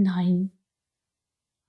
9।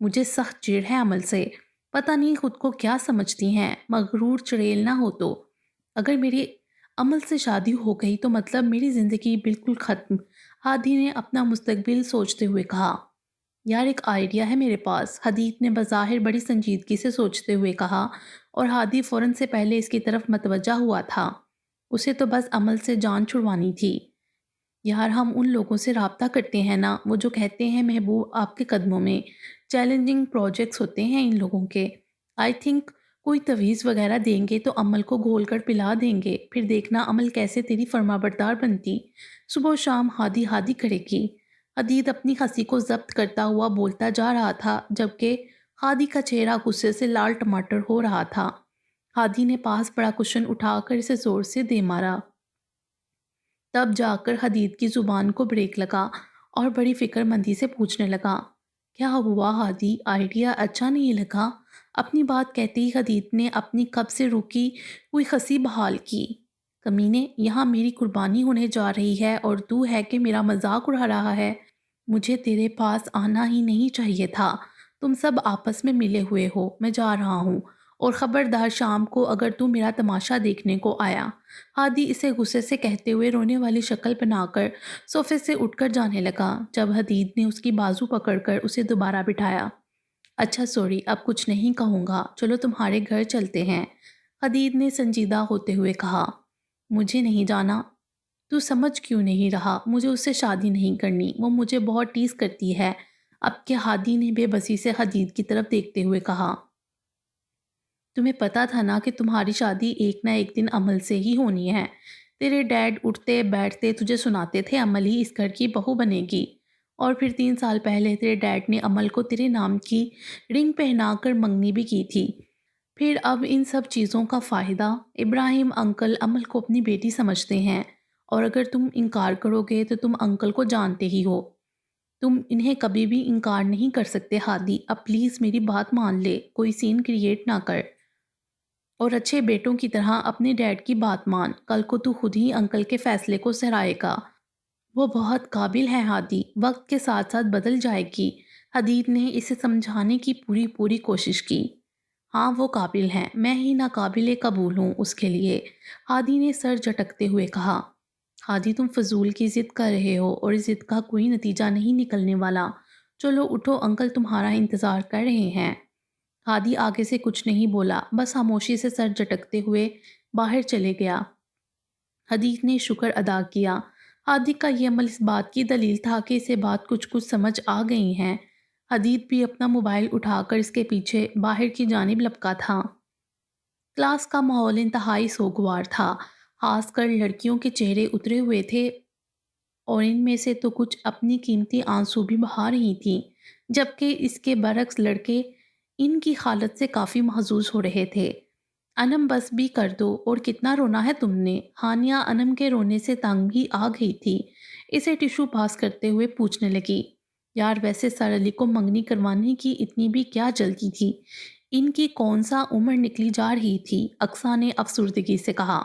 مجھے سخت چڑ ہے عمل سے، پتہ نہیں خود کو کیا سمجھتی ہیں، مغرور چڑیل نہ ہو تو۔ اگر میری عمل سے شادی ہو گئی تو مطلب میری زندگی بالکل ختم۔ ہادی نے اپنا مستقبل سوچتے ہوئے کہا۔ یار ایک آئیڈیا ہے میرے پاس، حدیث نے بظاہر بڑی سنجیدگی سے سوچتے ہوئے کہا، اور ہادی فوراً سے پہلے اس کی طرف متوجہ ہوا تھا۔ اسے تو بس عمل سے جان چھڑوانی تھی۔ یار ہم ان لوگوں سے رابطہ کرتے ہیں نا، وہ جو کہتے ہیں محبوب آپ کے قدموں میں، چیلنجنگ پروجیکٹس ہوتے ہیں ان لوگوں کے۔ آئی تھنک کوئی تویز وغیرہ دیں گے تو عمل کو گھول کر پلا دیں گے، پھر دیکھنا عمل کیسے تیری فرما بردار بنتی، صبح و شام ہادی ہادی کرے گی۔ حدید اپنی ہنسی کو ضبط کرتا ہوا بولتا جا رہا تھا، جبکہ ہادی کا چہرہ غصے سے لال ٹماٹر ہو رہا تھا۔ ہادی نے پاس پڑا کشن اٹھا کر اسے زور سے دے مارا۔ تب جا کر حدید کی زبان کو بریک لگا اور بڑی فکر مندی سے پوچھنے لگا، کیا ہوا ہادی، آئیڈیا اچھا نہیں لگا؟ اپنی بات کہتے ہی حدید نے اپنی کب سے رکی ہوئی ہنسی بحال کی۔ کمینے، یہاں میری قربانی ہونے جا رہی ہے اور تو ہے کہ میرا مذاق اڑا رہا ہے۔ مجھے تیرے پاس آنا ہی نہیں چاہیے تھا۔ تم سب آپس میں ملے ہوئے ہو، میں جا رہا ہوں، اور خبردار شام کو اگر تو میرا تماشا دیکھنے کو آیا۔ ہادی اسے غصے سے کہتے ہوئے رونے والی شکل بنا کر صوفے سے اٹھ کر جانے لگا، جب حدید نے اس کی بازو پکڑ کر اسے دوبارہ بٹھایا۔ اچھا سوری، اب کچھ نہیں کہوں گا، چلو تمہارے گھر چلتے ہیں، حدید نے سنجیدہ ہوتے ہوئے کہا۔ مجھے نہیں جانا۔ تو سمجھ کیوں نہیں رہا؟ مجھے اس سے شادی نہیں کرنی، وہ مجھے بہت ٹیز کرتی ہے۔ اب کہ ہادی نے بے بسی سے حدید کی طرف دیکھتے ہوئے کہا۔ تمہیں پتا تھا نا کہ تمہاری شادی ایک نہ ایک دن عمل سے ہی ہونی ہے۔ تیرے ڈیڈ اٹھتے بیٹھتے تجھے سناتے تھے عمل ہی اس گھر کی بہو بنے گی، اور پھر 3 سال پہلے تیرے ڈیڈ نے عمل کو تیرے نام کی رنگ پہنا کر منگنی بھی کی تھی۔ پھر اب ان سب چیزوں کا فائدہ؟ ابراہیم انکل عمل کو اپنی بیٹی سمجھتے ہیں، اور اگر تم انکار کرو گے تو تم انکل کو جانتے ہی ہو، تم انہیں کبھی بھی انکار نہیں کر سکتے۔ ہادی اب پلیز میری بات مان لے، کوئی سین کریٹ نہ کر، اور اچھے بیٹوں کی طرح اپنے ڈیڈ کی بات مان، کل کو تو خود ہی انکل کے فیصلے کو سہرائے گا۔ وہ بہت قابل ہے ہادی، وقت کے ساتھ ساتھ بدل جائے گی۔ حدید نے اسے سمجھانے کی پوری کوشش کی۔ ہاں وہ قابل ہے، میں ہی ناقابل قبول ہوں اس کے لیے، ہادی نے سر جھٹکتے ہوئے کہا۔ ہادی تم فضول کی ضد کر رہے ہو اور اس ضد کا کوئی نتیجہ نہیں نکلنے والا، چلو اٹھو، انکل تمہارا انتظار کر رہے ہیں۔ ہادی آگے سے کچھ نہیں بولا، بس خاموشی سے سر جھٹکتے ہوئے باہر چلے گیا۔ حدید نے شکر ادا کیا۔ ہادی کا یہ عمل اس بات کی دلیل تھا کہ اسے بات کچھ سمجھ آ گئی ہیں۔ حدید بھی اپنا موبائل اٹھا کر اس کے پیچھے باہر کی جانب لپکا تھا۔ کلاس کا ماحول انتہائی سوگوار تھا، خاص کر لڑکیوں کے چہرے اترے ہوئے تھے اور ان میں سے تو کچھ اپنی قیمتی آنسو بھی بہا رہی تھیں، جبکہ اس کے برعکس لڑکے ان کی حالت سے کافی محظوظ ہو رہے تھے۔ انم بس بھی کر دو، اور کتنا رونا ہے تم نے؟ ہانیہ انم کے رونے سے تنگ بھی آ گئی تھی، اسے ٹیشو پاس کرتے ہوئے پوچھنے لگی، یار ویسے سر علی کو منگنی کروانے کی اتنی بھی کیا جلدی تھی؟ ان کی کون سا عمر نکلی جا رہی تھی؟ اقصیٰ نے افسردگی سے کہا۔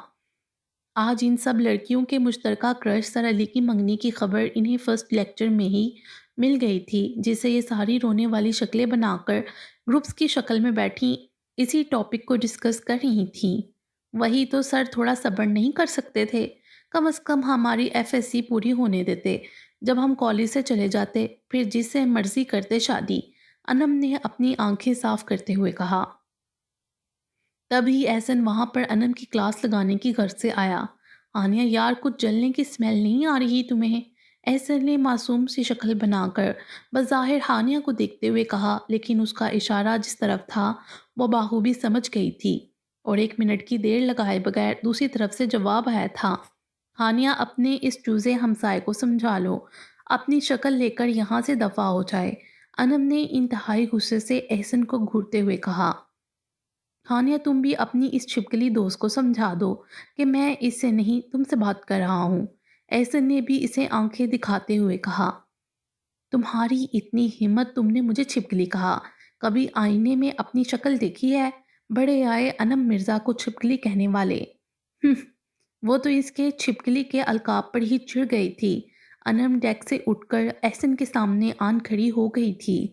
آج ان سب لڑکیوں کے مشترکہ کرش سر علی کی منگنی کی خبر انہیں فرسٹ لیکچر میں ہی مل گئی تھی، جسے یہ ساری رونے والی شکلیں بنا کر گروپس کی شکل میں بیٹھی اسی ٹاپک کو ڈسکس کر رہی تھیں۔ وہی تو سر، تھوڑا صبر نہیں کر سکتے تھے؟ کم از کم ہماری ایف ایس سی پوری ہونے دیتے، جب ہم کالج سے چلے جاتے، پھر جس سے مرضی کرتے شادی، انم نے اپنی آنکھیں صاف کرتے ہوئے کہا۔ تبھی احسن وہاں پر انم کی کلاس لگانے کی غرض سے آیا۔ آنیہ یار کچھ جلنے کی سمیل نہیں آ رہی تمہیں؟ احسن نے معصوم سی شکل بنا کر بظاہر ہانیہ کو دیکھتے ہوئے کہا، لیکن اس کا اشارہ جس طرف تھا وہ بخوبی سمجھ گئی تھی، اور 1 منٹ کی دیر لگائے بغیر دوسری طرف سے جواب آیا تھا، ہانیہ اپنے اس چوزے ہمسائے کو سمجھا لو، اپنی شکل لے کر یہاں سے دفع ہو جائے۔ انم نے انتہائی غصے سے احسن کو گھورتے ہوئے کہا۔ ہانیہ تم بھی اپنی اس چھپکلی دوست کو سمجھا دو کہ میں اس سے نہیں تم سے بات کر رہا ہوں۔ احسن نے بھی اسے آنکھیں دکھاتے ہوئے کہا۔ تمہاری اتنی ہمت، تم نے مجھے چھپکلی کہا؟ کبھی آئینے میں اپنی شکل دیکھی ہے؟ بڑے آئے انم مرزا کو چھپکلی کہنے والے۔ وہ تو اس کے چھپکلی کے القاب پر ہی چڑھ گئی تھی۔ انم ڈیک سے اٹھ کر احسن کے سامنے آن کھڑی ہو گئی تھی۔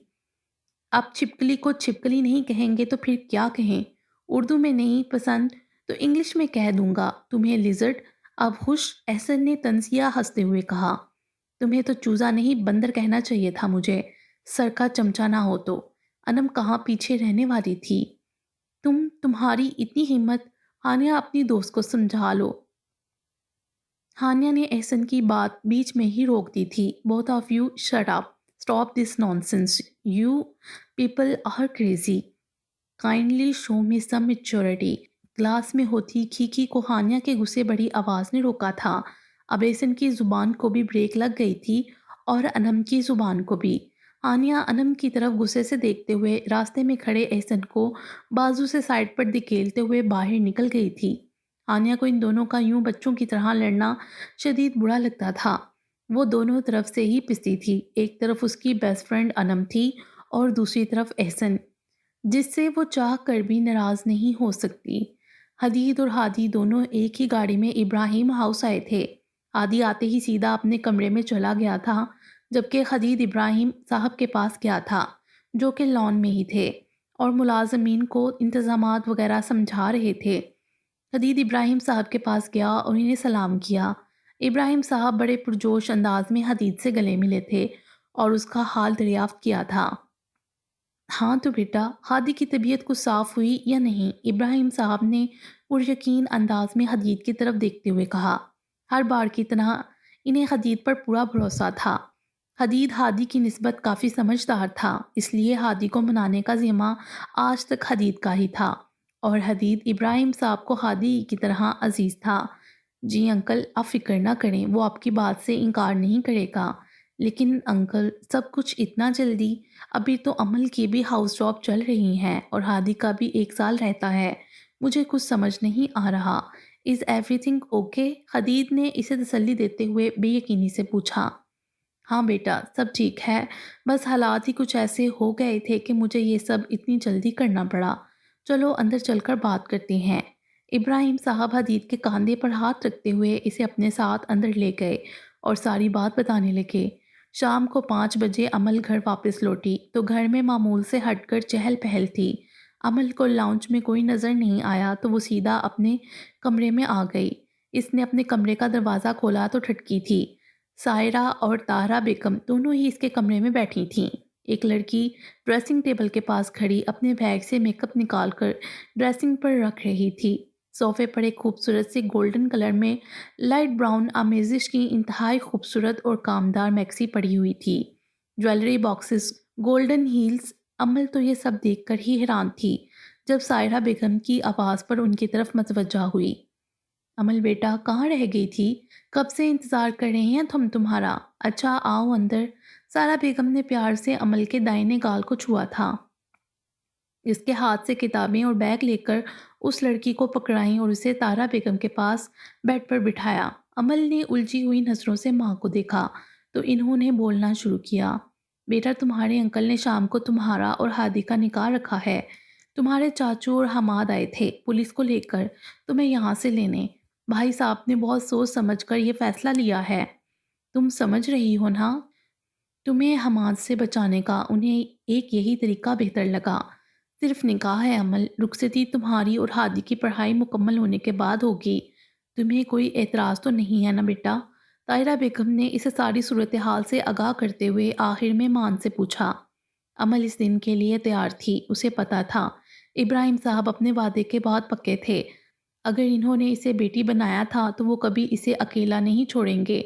آپ چھپکلی کو چھپکلی نہیں کہیں گے تو پھر کیا کہیں؟ اردو میں نہیں پسند تو انگلش میں کہہ دوں گا تمہیں لیزرڈ۔ اب خوش احسن نے طنزیہ ہنستے ہوئے کہا، تمہیں تو چوزا نہیں بندر کہنا چاہیے تھا مجھے، سر کا چمچا نہ ہو تو۔ انم کہاں پیچھے رہنے والی تھی؟ تمہاری اتنی ہمت، ہانیہ اپنی دوست کو سمجھا لو۔ ہانیہ نے احسن کی بات بیچ میں ہی روک دی تھی۔ Both of you shut up, stop this nonsense, you people are crazy, kindly show me some maturity. Class میں ہوتی کھیکی کو ہانیہ کے غصے بڑی آواز نے روکا تھا۔ اب احسن کی زبان کو بھی بریک لگ گئی تھی اور انم کی زبان کو بھی۔ ہانیہ انم کی طرف غصے سے دیکھتے ہوئے راستے میں کھڑے احسن کو بازو سے سائڈ پر دھکیلتے ہوئے باہر نکل گئی تھی۔ ہانیہ کو ان دونوں کا یوں بچوں کی طرح لڑنا شدید برا لگتا تھا۔ وہ دونوں طرف سے ہی پستی تھی، ایک طرف اس کی بیسٹ فرینڈ انم تھی اور دوسری طرف احسن، جس سے وہ چاہ کر بھی ناراض نہیں ہو سکتی۔ حدید اور ہادی دونوں ایک ہی گاڑی میں ابراہیم ہاؤس آئے تھے۔ ہادی آتے ہی سیدھا اپنے کمرے میں چلا گیا تھا، جبکہ حدید ابراہیم صاحب کے پاس گیا تھا، جو کہ لان میں ہی تھے اور ملازمین کو انتظامات وغیرہ سمجھا رہے تھے۔ حدید ابراہیم صاحب کے پاس گیا اور انہیں سلام کیا۔ ابراہیم صاحب بڑے پرجوش انداز میں حدید سے گلے ملے تھے اور اس کا حال دریافت کیا تھا۔ ہاں تو بیٹا، ہادی کی طبیعت کچھ صاف ہوئی یا نہیں؟ ابراہیم صاحب نے پریقین انداز میں حدید کی طرف دیکھتے ہوئے کہا۔ ہر بار کی طرح انہیں حدید پر پورا بھروسہ تھا۔ حدید ہادی کی نسبت کافی سمجھدار تھا، اس لیے ہادی کو منانے کا ذمہ آج تک حدید کا ہی تھا، اور حدید ابراہیم صاحب کو ہادی کی طرح عزیز تھا۔ جی انکل، آپ فکر نہ کریں، وہ آپ کی بات سے انکار نہیں کرے گا۔ لیکن انکل، سب کچھ اتنا جلدی؟ ابھی تو عمل کی بھی ہاؤس جاب چل رہی ہیں اور ہادی کا بھی 1 سال رہتا ہے۔ مجھے کچھ سمجھ نہیں آ رہا۔ Is everything okay? Hadid نے اسے تسلی دیتے ہوئے بے یقینی سے پوچھا۔ ہاں بیٹا، سب ٹھیک ہے، بس حالات ہی کچھ ایسے ہو گئے تھے کہ مجھے یہ سب اتنی جلدی کرنا پڑا۔ چلو اندر چل کر بات کرتے ہیں۔ ابراہیم صاحب حدید کے کاندھے پر ہاتھ رکھتے ہوئے اسے اپنے ساتھ اندر لے گئے اور ساری بات بتانے لگے۔ شام کو 5 بجے عمل گھر واپس لوٹی تو گھر میں معمول سے ہٹ کر چہل پہل تھی۔ عمل کو لاؤنج میں کوئی نظر نہیں آیا تو وہ سیدھا اپنے کمرے میں آ گئی۔ اس نے اپنے کمرے کا دروازہ کھولا تو ٹھٹکی تھی۔ سائرہ اور طاہرہ بیگم دونوں ہی اس کے کمرے میں بیٹھی تھیں۔ ایک لڑکی ڈریسنگ ٹیبل کے پاس کھڑی اپنے بیگ سے میک اپ نکال کر ڈریسنگ پر رکھ رہی تھی۔ صوفے پر ایک خوبصورت سی گولڈن کلر میں لائٹ براؤن آمیزش کی انتہائی خوبصورت اور کامدار میکسی پڑی ہوئی تھی۔ جویلری باکسز، گولڈن ہیلز، عمل تو یہ سب دیکھ کر ہی حیران تھی جب سائرہ بیگم کی آواز پر ان کی طرف متوجہ ہوئی۔ عمل بیٹا، کہاں رہ گئی تھی؟ کب سے انتظار کر رہے ہیں تمہارا۔ اچھا آؤ اندر۔ سائرہ بیگم نے پیار سے عمل کے دائیں گال کو چھوا تھا۔ اس کے ہاتھ سے کتابیں اور بیگ لے کر اس لڑکی کو پکڑائیں اور اسے طاہرہ بیگم کے پاس بیڈ پر بٹھایا۔ عمل نے الجھی ہوئی نظروں سے ماں کو دیکھا تو انہوں نے بولنا شروع کیا۔ بیٹا، تمہارے انکل نے شام کو تمہارا اور ہادی کا نکاح رکھا ہے۔ تمہارے چاچو اور حماد آئے تھے پولیس کو لے کر تمہیں یہاں سے لینے۔ بھائی صاحب نے بہت سوچ سمجھ کر یہ فیصلہ لیا ہے۔ تم سمجھ رہی ہو نا؟ تمہیں حماد سے بچانے کا انہیں ایک یہی طریقہ بہتر لگا۔ صرف نکاح ہے عمل، رخصتی تمہاری اور ہادی کی پڑھائی مکمل ہونے کے بعد ہوگی۔ تمہیں کوئی اعتراض تو نہیں ہے نا بیٹا؟ طاہرہ بیگم نے اسے ساری صورتحال سے آگاہ کرتے ہوئے آخر میں مان سے پوچھا۔ عمل اس دن کے لیے تیار تھی، اسے پتا تھا ابراہیم صاحب اپنے وعدے کے بعد پکے تھے۔ اگر انہوں نے اسے بیٹی بنایا تھا تو وہ کبھی اسے اکیلا نہیں چھوڑیں گے۔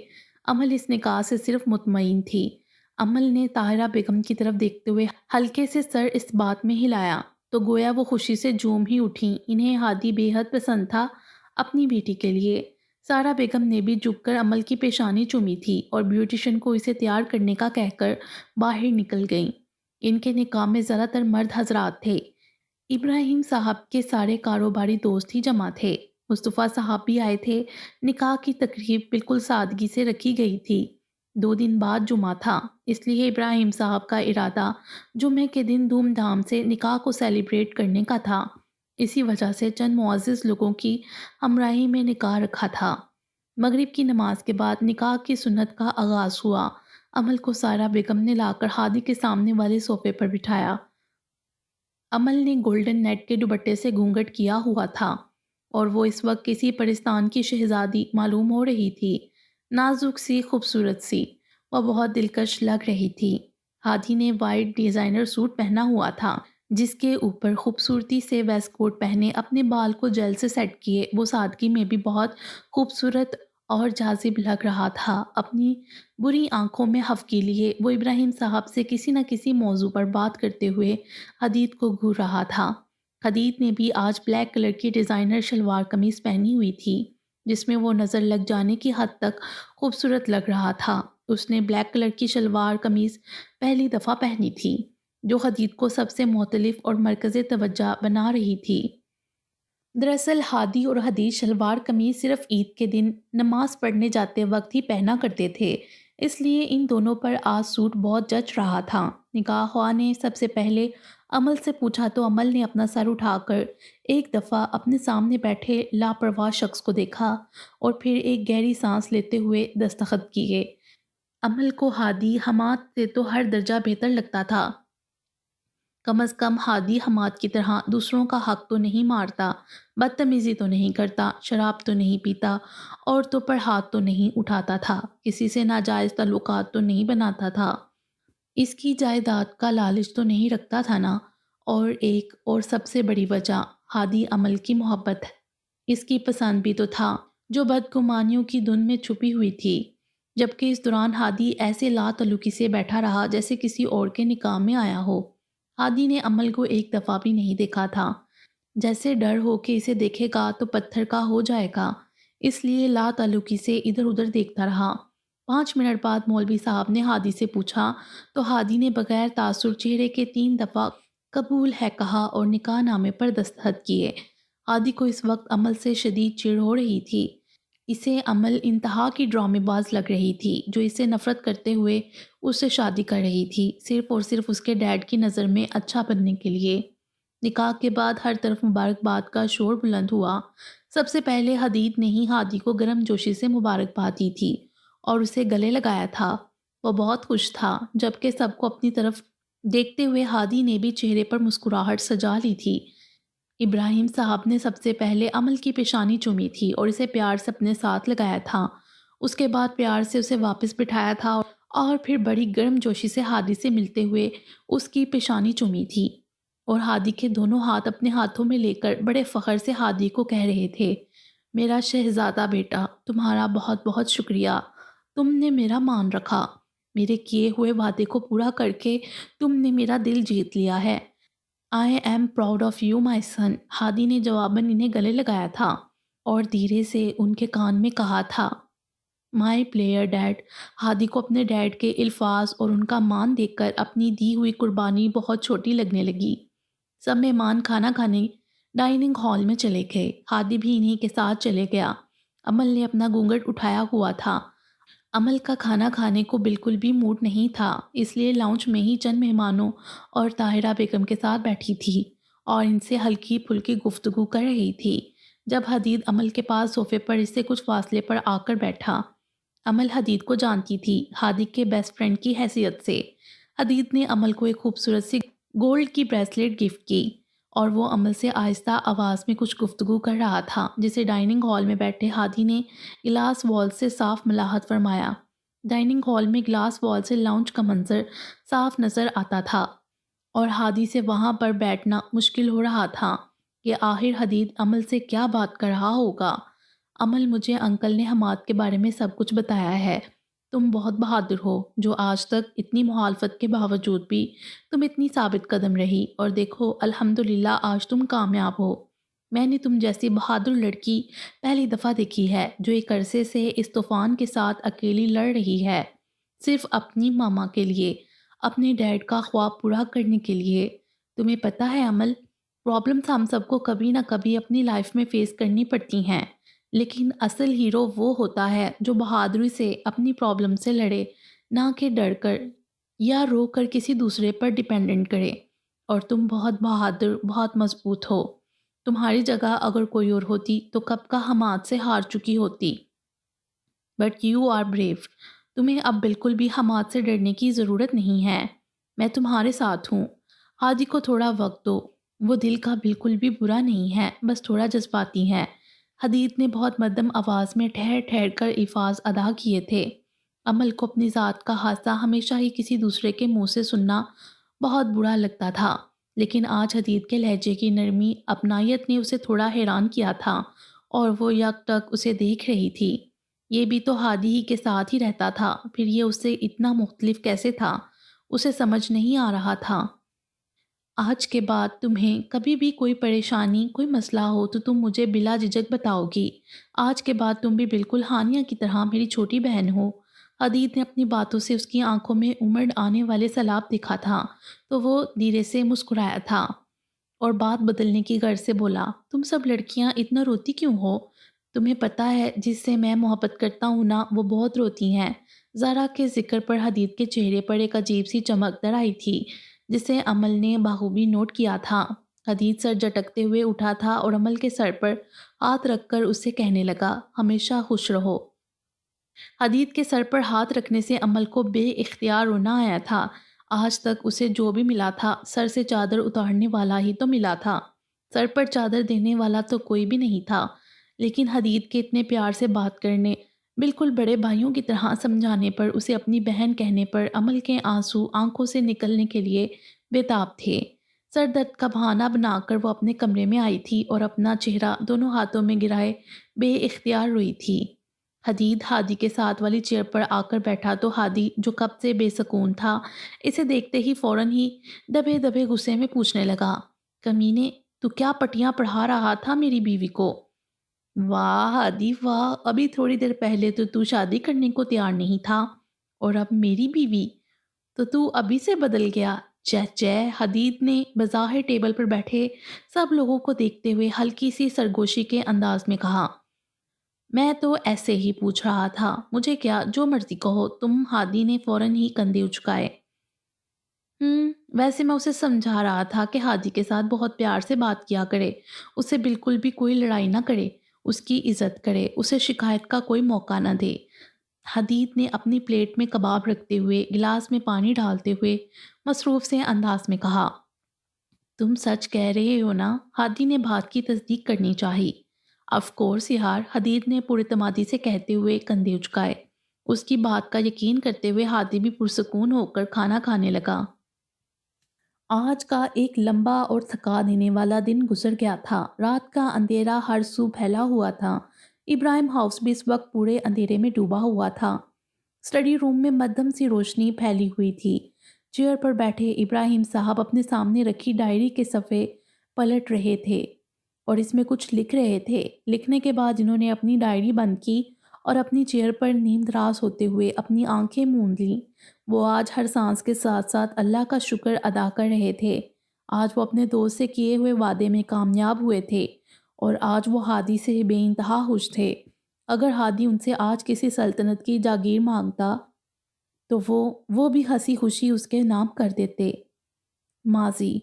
عمل اس نکاح سے صرف مطمئن تھی۔ عمل نے طاہرہ بیگم کی طرف دیکھتے ہوئے ہلکے سے سر اس بات میں ہلایا تو گویا وہ خوشی سے جھوم ہی اٹھیں۔ انہیں ہادی بے حد پسند تھا اپنی بیٹی کے لیے۔ سارہ بیگم نے بھی جھک کر عمل کی پیشانی چومی تھی اور بیوٹیشن کو اسے تیار کرنے کا کہہ کر باہر نکل گئیں۔ ان کے نکاح میں زیادہ تر مرد حضرات تھے۔ ابراہیم صاحب کے سارے کاروباری دوست ہی جمع تھے۔ مصطفیٰ صاحب بھی آئے تھے۔ نکاح کی تقریب بالکل سادگی سے رکھی گئی تھی۔ 2 دن بعد جمعہ تھا، اس لیے ابراہیم صاحب کا ارادہ جمعے کے دن دھوم دھام سے نکاح کو سیلیبریٹ کرنے کا تھا۔ اسی وجہ سے چند معزز لوگوں کی ہمراہی میں نکاح رکھا تھا۔ مغرب کی نماز کے بعد نکاح کی سنت کا آغاز ہوا۔ عمل کو سائرہ بیگم نے لا کر ہادی کے سامنے والے صوفے پر بٹھایا عمل نے گولڈن نیٹ کے دوپٹے سے گھونگھٹ کیا ہوا تھا اور وہ اس وقت کسی پرستان کی شہزادی معلوم ہو رہی تھی، نازک سی، خوبصورت سی۔ وہ بہت دلکش لگ رہی تھی۔ ہادی نے وائٹ ڈیزائنر سوٹ پہنا ہوا تھا جس کے اوپر خوبصورتی سے ویسٹ کوٹ پہنے، اپنے بال کو جیل سے سیٹ کیے، وہ سادگی میں بھی بہت خوبصورت اور جاذب لگ رہا تھا۔ اپنی بری آنکھوں میں ہفکی لیے وہ ابراہیم صاحب سے کسی نہ کسی موضوع پر بات کرتے ہوئے حدید کو گھور رہا تھا۔ حدید نے بھی آج بلیک کلر کی ڈیزائنر شلوار قمیض پہنی ہوئی تھی جس میں وہ نظر لگ جانے کی حد تک خوبصورت لگ رہا تھا۔ اس نے بلیک کلر کی شلوار قمیض پہلی دفعہ پہنی تھی جو حدید کو سب سے مختلف اور مرکز توجہ بنا رہی تھی۔ دراصل ہادی اور حدید شلوار قمیض صرف عید کے دن نماز پڑھنے جاتے وقت ہی پہنا کرتے تھے، اس لیے ان دونوں پر آج سوٹ بہت جچ رہا تھا۔ نکاح خواہ نے سب سے پہلے عمل سے پوچھا تو عمل نے اپنا سر اٹھا کر ایک دفعہ اپنے سامنے بیٹھے لاپرواہ شخص کو دیکھا اور پھر ایک گہری سانس لیتے ہوئے دستخط کیے۔ عمل کو ہادی حماد سے تو ہر درجہ بہتر لگتا تھا۔ کم از کم ہادی حماد کی طرح دوسروں کا حق تو نہیں مارتا، بدتمیزی تو نہیں کرتا، شراب تو نہیں پیتا، عورتوں پر ہاتھ تو نہیں اٹھاتا تھا، کسی سے ناجائز تعلقات تو نہیں بناتا تھا، اس کی جائیداد کا لالچ تو نہیں رکھتا تھا نا۔ اور ایک اور سب سے بڑی وجہ، ہادی عمل کی محبت، اس کی پسند بھی تو تھا جو بدگمانیوں کی دھن میں چھپی ہوئی تھی۔ جبکہ اس دوران ہادی ایسے لا تعلقی سے بیٹھا رہا جیسے کسی اور کے نکاح میں آیا ہو۔ ہادی نے عمل کو ایک دفعہ بھی نہیں دیکھا تھا، جیسے ڈر ہو کہ اسے دیکھے گا تو پتھر کا ہو جائے گا، اس لیے لا تعلقی سے ادھر ادھر دیکھتا رہا۔ 5 منٹ بعد مولوی صاحب نے ہادی سے پوچھا تو ہادی نے بغیر تاثر چہرے کے 3 دفعہ قبول ہے کہا اور نکاح نامے پر دستخط کیے۔ ہادی کو اس وقت عمل سے شدید چڑ ہو رہی تھی۔ اسے عمل انتہا کی ڈرامے باز لگ رہی تھی جو اسے نفرت کرتے ہوئے اس سے شادی کر رہی تھی، صرف اور صرف اس کے ڈیڈ کی نظر میں اچھا بننے کے لیے۔ نکاح کے بعد ہر طرف مبارکباد کا شور بلند ہوا۔ سب سے پہلے حدید نے ہی ہادی کو گرم جوشی سے مبارکباد دی تھی اور اسے گلے لگایا تھا۔ وہ بہت خوش تھا، جبکہ سب کو اپنی طرف دیکھتے ہوئے ہادی نے بھی چہرے پر مسکراہٹ سجا لی تھی۔ ابراہیم صاحب نے سب سے پہلے عمل کی پیشانی چومی تھی اور اسے پیار سے اپنے ساتھ لگایا تھا، اس کے بعد پیار سے اسے واپس بٹھایا تھا اور پھر بڑی گرم جوشی سے ہادی سے ملتے ہوئے اس کی پیشانی چومی تھی اور ہادی کے دونوں ہاتھ اپنے ہاتھوں میں لے کر بڑے فخر سے ہادی کو کہہ رہے تھے، میرا شہزادہ بیٹا، تمہارا بہت بہت شکریہ، تم نے میرا مان رکھا، میرے کیے ہوئے وعدے کو پورا کر کے تم نے میرا دل جیت لیا ہے۔ I am proud of you my son، ہادی نے جواباً انہیں گلے لگایا تھا اور دھیرے سے ان کے کان میں کہا تھا، مائی پلیئر ڈیڈ۔ ہادی کو اپنے ڈیڈ کے الفاظ اور ان کا مان دیکھ کر اپنی دی ہوئی قربانی بہت چھوٹی لگنے لگی۔ سب مہمان کھانا کھانے ڈائننگ ہال میں چلے گئے، ہادی بھی انہی کے ساتھ چلے گیا۔ عمل نے اپنا گھونگھٹ اٹھایا ہوا تھا۔ عمل کا کھانا کھانے کو بالکل بھی موڈ نہیں تھا، اس لیے لاؤنج میں ہی چند مہمانوں اور طاہرہ بیگم کے ساتھ بیٹھی تھی اور ان سے ہلکی پھلکی گفتگو کر رہی تھی جب حدید عمل کے پاس صوفے پر اس سے کچھ فاصلے پر آ کر بیٹھا۔ عمل حدید کو جانتی تھی، ہادی کے بیسٹ فرینڈ کی حیثیت سے۔ حدید نے عمل کو ایک خوبصورت سی گولڈ کی بریسلیٹ گفٹ کی اور وہ عمل سے آہستہ آواز میں کچھ گفتگو کر رہا تھا جسے ڈائننگ ہال میں بیٹھے ہادی نے گلاس وال سے صاف ملاحت فرمایا۔ ڈائننگ ہال میں گلاس وال سے لاؤنج کا منظر صاف نظر آتا تھا اور ہادی سے وہاں پر بیٹھنا مشکل ہو رہا تھا کہ آخر حدید عمل سے کیا بات کر رہا ہوگا۔ عمل، مجھے انکل نے حماد کے بارے میں سب کچھ بتایا ہے، تم بہت بہادر ہو جو آج تک اتنی مخالفت کے باوجود بھی تم اتنی ثابت قدم رہی اور دیکھو الحمدللہ آج تم کامیاب ہو۔ میں نے تم جیسی بہادر لڑکی پہلی دفعہ دیکھی ہے جو ایک عرصے سے اس طوفان کے ساتھ اکیلی لڑ رہی ہے، صرف اپنی ماما کے لیے، اپنے ڈیڈ کا خواب پورا کرنے کے لیے۔ تمہیں پتہ ہے عمل، پرابلمز ہم سب کو کبھی نہ کبھی اپنی لائف میں فیس کرنی پڑتی ہیں، لیکن اصل ہیرو وہ ہوتا ہے جو بہادری سے اپنی پرابلم سے لڑے، نہ کہ ڈر کر یا رو کر کسی دوسرے پر ڈیپینڈنٹ کرے۔ اور تم بہت بہادر، بہت مضبوط ہو، تمہاری جگہ اگر کوئی اور ہوتی تو کب کا حماد سے ہار چکی ہوتی۔ بٹ یو آر بریو، تمہیں اب بالکل بھی حماد سے ڈرنے کی ضرورت نہیں ہے، میں تمہارے ساتھ ہوں۔ ہادی کو تھوڑا وقت دو، وہ دل کا بالکل بھی برا نہیں ہے، بس تھوڑا جذباتی ہے۔ حدید نے بہت مدھم آواز میں ٹھہر ٹھہر کر الفاظ ادا کیے تھے۔ عمل کو اپنی ذات کا حادثہ ہمیشہ ہی کسی دوسرے کے منہ سے سننا بہت برا لگتا تھا، لیکن آج حدید کے لہجے کی نرمی اپنائیت نے اسے تھوڑا حیران کیا تھا، اور وہ یک ٹک اسے دیکھ رہی تھی۔ یہ بھی تو ہادی ہی کے ساتھ ہی رہتا تھا، پھر یہ اس سے اتنا مختلف کیسے تھا؟ اسے سمجھ نہیں آ رہا تھا۔ آج کے بعد تمہیں کبھی بھی کوئی پریشانی، کوئی مسئلہ ہو تو تم مجھے بلا جھجک بتاؤ گی۔ آج کے بعد تم بھی بالکل ہانیہ کی طرح میری چھوٹی بہن ہو۔ حدید نے اپنی باتوں سے اس کی آنکھوں میں امڑ آنے والے سیلاب دکھا تھا، تو وہ دھیرے سے مسکرایا تھا اور بات بدلنے کی غرض سے بولا، تم سب لڑکیاں اتنا روتی کیوں ہو؟ تمہیں پتہ ہے جس سے میں محبت کرتا ہوں نا، وہ بہت روتی ہیں۔ زارا کے ذکر پر حدید کے چہرے پر ایک عجیب سی چمک در آئی تھی، جسے عمل نے بخوبی نوٹ کیا تھا۔ حدید سر جھٹکتے ہوئے اٹھا تھا اور عمل کے سر پر ہاتھ رکھ کر اس سے کہنے لگا، ہمیشہ خوش رہو۔ حدید کے سر پر ہاتھ رکھنے سے عمل کو بے اختیار رونا آیا تھا۔ آج تک اسے جو بھی ملا تھا، سر سے چادر اتارنے والا ہی تو ملا تھا، سر پر چادر دینے والا تو کوئی بھی نہیں تھا۔ لیکن حدید کے اتنے پیار سے بات کرنے، بالکل بڑے بھائیوں کی طرح سمجھانے پر، اسے اپنی بہن کہنے پر عمل کے آنسو آنکھوں سے نکلنے کے لیے بے تاب تھے۔ سر درد کا بہانہ بنا کر وہ اپنے کمرے میں آئی تھی اور اپنا چہرہ دونوں ہاتھوں میں گرائے بے اختیار روئی تھی۔ حدید ہادی کے ساتھ والی چیئر پر آ کر بیٹھا تو ہادی، جو کب سے بے سکون تھا، اسے دیکھتے ہی فوراً ہی دبے دبے غصے میں پوچھنے لگا، کمینے، تو کیا پٹیاں پڑھا رہا تھا میری بیوی کو؟ واہ ہادی واہ، ابھی تھوڑی دیر پہلے تو تو شادی کرنے کو تیار نہیں تھا، اور اب میری بیوی؟ تو ابھی سے بدل گیا؟ چہ چہ، حدید نے بظاہر ٹیبل پر بیٹھے سب لوگوں کو دیکھتے ہوئے ہلکی سی سرگوشی کے انداز میں کہا، میں تو ایسے ہی پوچھ رہا تھا، مجھے کیا، جو مرضی کہو تم۔ ہادی نے فوراً ہی کندھے اچکائے۔ ویسے میں اسے سمجھا رہا تھا کہ ہادی کے ساتھ بہت پیار سے بات کیا کرے، اسے بالکل بھی کوئی لڑائی نہ کرے، اس کی عزت کرے، اسے شکایت کا کوئی موقع نہ دے۔ حدید نے اپنی پلیٹ میں کباب رکھتے ہوئے، گلاس میں پانی ڈالتے ہوئے مصروف سے انداز میں کہا، تم سچ کہہ رہے ہو نا؟ ہادی نے بات کی تصدیق کرنی چاہی۔ آف کورس یار، حدید نے پر اعتمادی سے کہتے ہوئے کندھے اچکائے۔ اس کی بات کا یقین کرتے ہوئے ہادی بھی پرسکون ہو کر کھانا کھانے لگا۔ آج کا ایک لمبا اور تھکا دینے والا دن گزر گیا تھا۔ رات کا اندھیرا ہر سو پھیلا ہوا تھا۔ ابراہیم ہاؤس بھی اس وقت پورے اندھیرے میں ڈوبا ہوا تھا۔ اسٹڈی روم میں مدھم سی روشنی پھیلی ہوئی تھی۔ چیئر پر بیٹھے ابراہیم صاحب اپنے سامنے رکھی ڈائری کے صفحے پلٹ رہے تھے اور اس میں کچھ لکھ رہے تھے۔ لکھنے کے بعد انہوں نے اپنی ڈائری بند کی اور اپنی چیئر پر نیم دراز ہوتے ہوئے اپنی آنکھیں موند لیں۔ وہ آج ہر سانس کے ساتھ ساتھ اللہ کا شکر ادا کر رہے تھے۔ آج وہ اپنے دوست سے کیے ہوئے وعدے میں کامیاب ہوئے تھے اور آج وہ ہادی سے بے انتہا خوش تھے۔ اگر ہادی ان سے آج کسی سلطنت کی جاگیر مانگتا تو وہ بھی ہنسی خوشی اس کے نام کر دیتے۔ ماضی: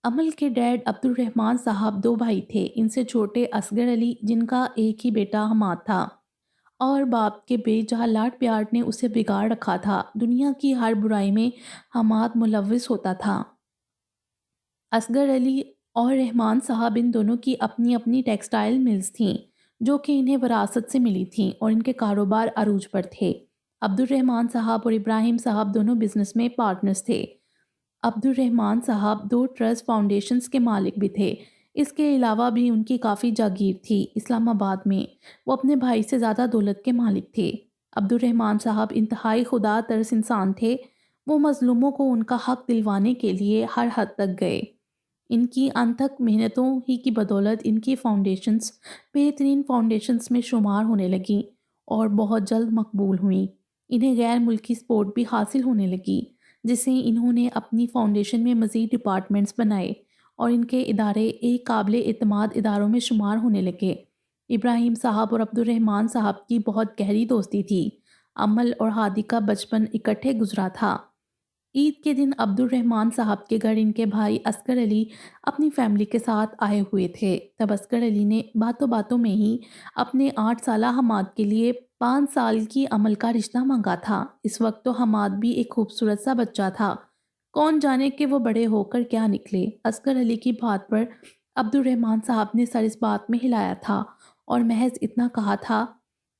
عمل کے ڈیڈ عبد الرحمن صاحب دو بھائی تھے۔ ان سے چھوٹے اصغر علی، جن کا ایک ہی بیٹا حماد تھا، اور باپ کے بے جہاں لاڈ پیار نے اسے بگاڑ رکھا تھا۔ دنیا کی ہر برائی میں حماد ملوث ہوتا تھا۔ اصغر علی اور رحمان صاحب، ان دونوں کی اپنی اپنی ٹیکسٹائل ملز تھیں جو کہ انہیں وراثت سے ملی تھیں اور ان کے کاروبار عروج پر تھے۔ عبد الرحمن صاحب اور ابراہیم صاحب دونوں بزنس میں پارٹنرز تھے۔ عبد الرحمن صاحب دو ٹرسٹ فاؤنڈیشنز کے مالک بھی تھے۔ اس کے علاوہ بھی ان کی کافی جاگیر تھی اسلام آباد میں۔ وہ اپنے بھائی سے زیادہ دولت کے مالک تھے۔ عبد الرحمن صاحب انتہائی خدا ترس انسان تھے۔ وہ مظلوموں کو ان کا حق دلوانے کے لیے ہر حد تک گئے۔ ان کی انتھک محنتوں ہی کی بدولت ان کی فاؤنڈیشنز بہترین فاؤنڈیشنز میں شمار ہونے لگیں اور بہت جلد مقبول ہوئیں۔ انہیں غیر ملکی سپورٹ بھی حاصل ہونے لگی، جس سے انہوں نے اپنی فاؤنڈیشن میں مزید ڈپارٹمنٹس بنائے اور ان کے ادارے ایک قابل اعتماد اداروں میں شمار ہونے لگے۔ ابراہیم صاحب اور عبد الرحمن صاحب کی بہت گہری دوستی تھی۔ عمل اور ہادی کا بچپن اکٹھے گزرا تھا۔ عید کے دن عبد الرحمن صاحب کے گھر ان کے بھائی اصغر علی اپنی فیملی کے ساتھ آئے ہوئے تھے۔ تب اصغر علی نے باتوں باتوں میں ہی اپنے 8 سالہ حماد کے لیے 5 سال کی عمل کا رشتہ مانگا تھا۔ اس وقت تو حماد بھی ایک خوبصورت سا بچہ تھا۔ کون جانے کہ وہ بڑے ہو کر کیا نکلے۔ اصغر علی کی بات پر عبد الرحمن صاحب نے سر اس بات میں ہلایا تھا اور محض اتنا کہا تھا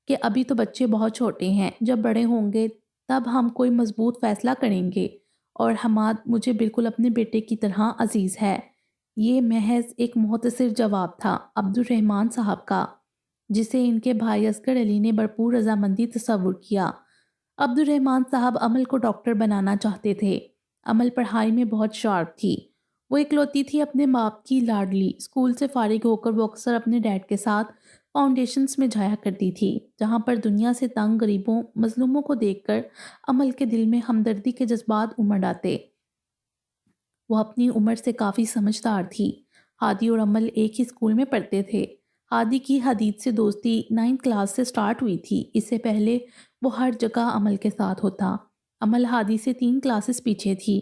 کہ ابھی تو بچے بہت چھوٹے ہیں، جب بڑے ہوں گے تب ہم کوئی مضبوط فیصلہ کریں گے، اور حماد مجھے بالکل اپنے بیٹے کی طرح عزیز ہے۔ یہ محض ایک مختصر جواب تھا عبد الرحمن صاحب کا، جسے ان کے بھائی اصغر علی نے بھرپور رضامندی تصور کیا۔ عبد الرحمن صاحب عمل کو ڈاکٹر بنانا چاہتے تھے۔ عمل پڑھائی میں بہت شارپ تھی۔ وہ اکلوتی تھی اپنے باپ کی لاڈلی۔ اسکول سے فارغ ہو کر وہ اکثر اپنے ڈیڈ کے ساتھ فاؤنڈیشنز میں جایا کرتی تھی، جہاں پر دنیا سے تنگ غریبوں مظلوموں کو دیکھ کر عمل کے دل میں ہمدردی کے جذبات امڑ آتے۔ وہ اپنی عمر سے کافی سمجھدار تھی۔ ہادی اور عمل ایک ہی اسکول میں پڑھتے تھے۔ ہادی کی حدید سے دوستی 9th کلاس سے سٹارٹ ہوئی تھی۔ اس سے پہلے وہ ہر جگہ عمل کے ساتھ ہوتا۔ عمل ہادی سے 3 کلاسز پیچھے تھی۔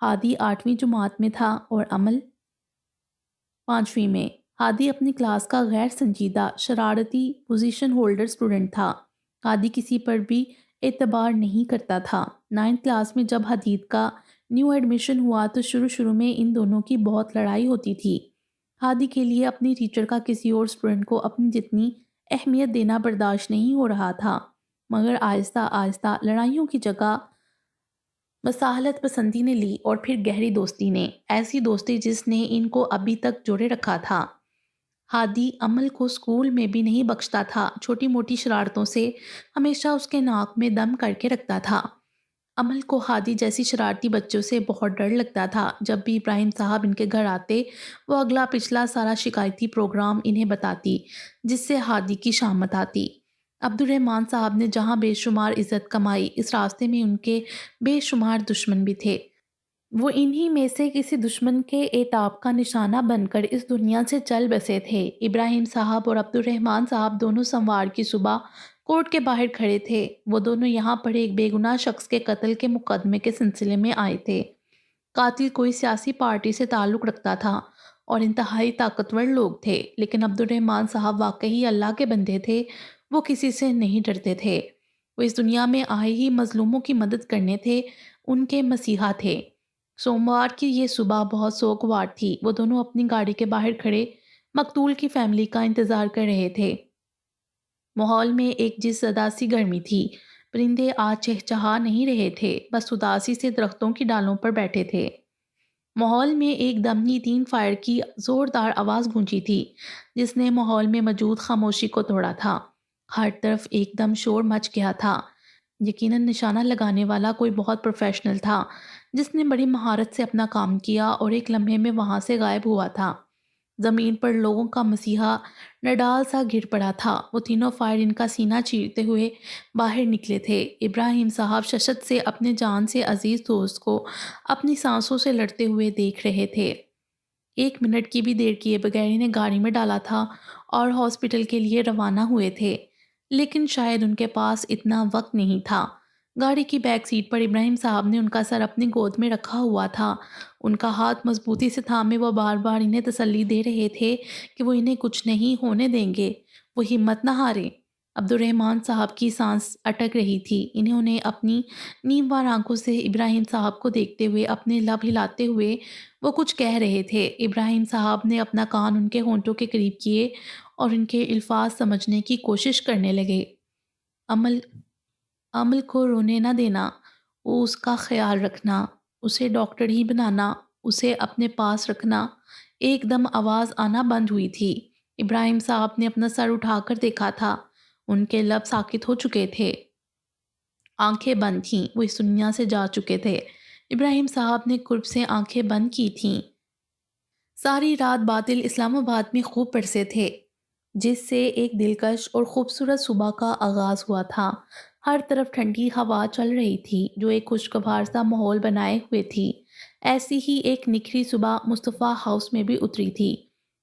ہادی 8ویں جماعت میں تھا اور عمل 5ویں میں۔ ہادی اپنی کلاس کا غیر سنجیدہ، شرارتی پوزیشن ہولڈر اسٹوڈنٹ تھا۔ ہادی کسی پر بھی اعتبار نہیں کرتا تھا۔ 9th کلاس میں جب حدید کا نیو ایڈمیشن ہوا تو شروع میں ان دونوں کی بہت لڑائی ہوتی تھی۔ ہادی کے لیے اپنی ٹیچر کا کسی اور اسٹوڈنٹ کو اپنی جتنی اہمیت دینا برداشت نہیں ہو رہا تھا، مگر آہستہ آہستہ لڑائیوں کی جگہ مصالحت پسندی نے لی اور پھر گہری دوستی نے، ایسی دوستی جس نے ان کو ابھی تک جوڑے رکھا تھا۔ ہادی عمل کو اسکول میں بھی نہیں بخشتا تھا، چھوٹی موٹی شرارتوں سے ہمیشہ اس کے ناک میں دم کر کے رکھتا تھا۔ عمل کو ہادی جیسی شرارتی بچوں سے بہت ڈر لگتا تھا۔ جب بھی ابراہیم صاحب ان کے گھر آتے وہ اگلا پچھلا سارا شکایتی پروگرام انہیں بتاتی، جس سے ہادی کی شامت آتی۔ عبد الرحمن صاحب نے جہاں بے شمار عزت کمائی، اس راستے میں ان کے بے شمار دشمن بھی تھے۔ وہ انہی میں سے کسی دشمن کے عتاب کا نشانہ بن کر اس دنیا سے چل بسے تھے۔ ابراہیم صاحب اور عبد الرحمن صاحب دونوں سوموار کی صبح کورٹ کے باہر کھڑے تھے۔ وہ دونوں یہاں پر ایک بے گناہ شخص کے قتل کے مقدمے کے سلسلے میں آئے تھے۔ قاتل کوئی سیاسی پارٹی سے تعلق رکھتا تھا اور انتہائی طاقتور لوگ تھے، لیکن عبد الرحمن صاحب واقعی اللہ کے بندے تھے۔ وہ کسی سے نہیں ڈرتے تھے۔ وہ اس دنیا میں آئے ہی مظلوموں کی مدد کرنے تھے، ان کے مسیحا تھے۔ سوموار کی یہ صبح بہت سوگوار تھی۔ وہ دونوں اپنی گاڑی کے باہر کھڑے مقتول کی فیملی کا انتظار کر رہے تھے۔ ماحول میں ایک جس زدہ سی گرمی تھی۔ پرندے آج چہچہا نہیں رہے تھے، بس اداسی سے درختوں کی ڈالوں پر بیٹھے تھے۔ ماحول میں ایک دم ہی 3 فائر کی زوردار آواز گونجی تھی، جس نے ماحول میں موجود خاموشی کو توڑا تھا۔ ہر طرف ایک دم شور مچ گیا تھا۔ یقیناً نشانہ لگانے والا کوئی بہت پروفیشنل تھا، جس نے بڑی مہارت سے اپنا کام کیا اور ایک لمحے میں وہاں سے غائب ہوا تھا۔ زمین پر لوگوں کا مسیحا نڈال سا گر پڑا تھا۔ وہ تینوں فائر ان کا سینہ چیرتے ہوئے باہر نکلے تھے۔ ابراہیم صاحب ششت سے اپنے جان سے عزیز دوست کو اپنی سانسوں سے لڑتے ہوئے دیکھ رہے تھے۔ 1 منٹ کی بھی دیر کیے بغیر انہیں گاڑی میں ڈالا تھا اور ہاسپٹل کے لیے روانہ ہوئے تھے، لیکن شاید ان کے پاس اتنا وقت نہیں تھا۔ گاڑی کی بیک سیٹ پر ابراہیم صاحب نے ان کا سر اپنی گود میں رکھا ہوا تھا۔ ان کا ہاتھ مضبوطی سے تھامے وہ بار بار انہیں تسلی دے رہے تھے کہ وہ انہیں کچھ نہیں ہونے دیں گے، وہ ہمت نہ ہاریں۔ عبد الرحمن صاحب کی سانس اٹک رہی تھی۔ انہوں نے اپنی نیموار آنکھوں سے ابراہیم صاحب کو دیکھتے ہوئے اپنے لب ہلاتے ہوئے وہ کچھ کہہ رہے تھے۔ ابراہیم صاحب نے اپنا کان ان کے ہونٹوں کے قریب کیے اور ان کے الفاظ سمجھنے کی کوشش کرنے لگے۔ عمل کو رونے نہ دینا، اس کا خیال رکھنا، اسے ڈاکٹر ہی بنانا، اسے اپنے پاس رکھنا۔ ایک دم آواز آنا بند ہوئی تھی۔ ابراہیم صاحب نے اپنا سر اٹھا کر دیکھا تھا۔ ان کے لب ساکت ہو چکے تھے، آنکھیں بند تھیں، وہ اس دنیا سے جا چکے تھے۔ ابراہیم صاحب نے قرب سے آنکھیں بند کی تھیں۔ ساری رات بادل اسلام آباد میں خوب برسے تھے، جس سے ایک دلکش اور خوبصورت صبح کا آغاز ہوا تھا۔ ہر طرف ٹھنڈی ہوا چل رہی تھی جو ایک خوشگوار سا ماحول بنائے ہوئے تھی۔ ایسی ہی ایک نکھری صبح مصطفیٰ ہاؤس میں بھی اتری تھی۔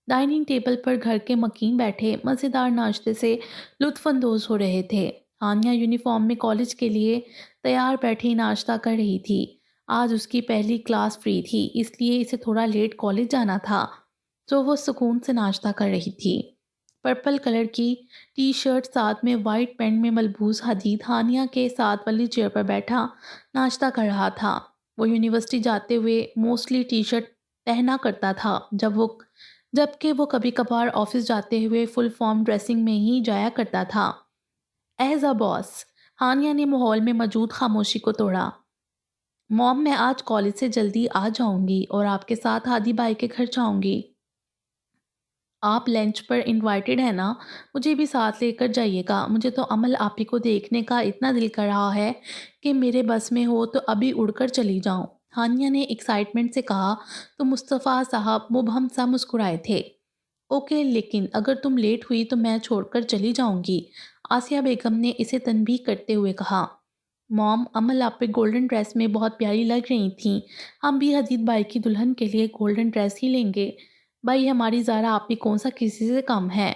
ڈائننگ ٹیبل پر گھر کے مکین بیٹھے مزیدار ناشتے سے لطف اندوز ہو رہے تھے۔ ہانیہ یونیفارم میں کالج کے لیے تیار بیٹھی ناشتہ کر رہی تھی۔ آج اس کی پہلی کلاس فری تھی، اس لیے اسے تھوڑا لیٹ کالج جانا تھا، تو وہ سکون سے ناشتہ کر رہی تھی۔ پرپل کلر کی ٹی شرٹ ساتھ میں وائٹ پینٹ میں ملبوس حدید ہانیہ کے ساتھ والی چیئر پر بیٹھا ناشتہ کر رہا تھا۔ وہ یونیورسٹی جاتے ہوئے موسٹلی ٹی شرٹ پہنا کرتا تھا، جبکہ وہ کبھی کبھار آفس جاتے ہوئے فل فارم ڈریسنگ میں ہی جایا کرتا تھا۔ ایز اے باس، ہانیہ نے ماحول میں موجود خاموشی کو توڑا۔ موم، میں آج کالج سے جلدی آ جاؤں گی اور آپ کے ساتھ ہادی بھائی کے گھر جاؤں گی۔ آپ لنچ پر انوائٹڈ ہیں نا؟ مجھے بھی ساتھ لے کر جائیے گا۔ مجھے تو امل آپی کو دیکھنے کا اتنا دل کر رہا ہے کہ میرے بس میں ہو تو ابھی اڑ کر چلی جاؤں، ہانیہ نے ایکسائٹمنٹ سے کہا تو مصطفیٰ صاحب مبہم سا مسکرائے تھے۔ اوکے، لیکن اگر تم لیٹ ہوئی تو میں چھوڑ کر چلی جاؤں گی، آسیہ بیگم نے اسے تنبیہ کرتے ہوئے کہا۔ موم، امل آپ پہ گولڈن ڈریس میں بہت پیاری لگ رہی تھیں، ہم بھی حدید بھائی کی دلہن کے لیے گولڈن ڈریس ہی لیں گے۔ بھائی، ہماری زارا آپی کون سا کسی سے کم ہے؟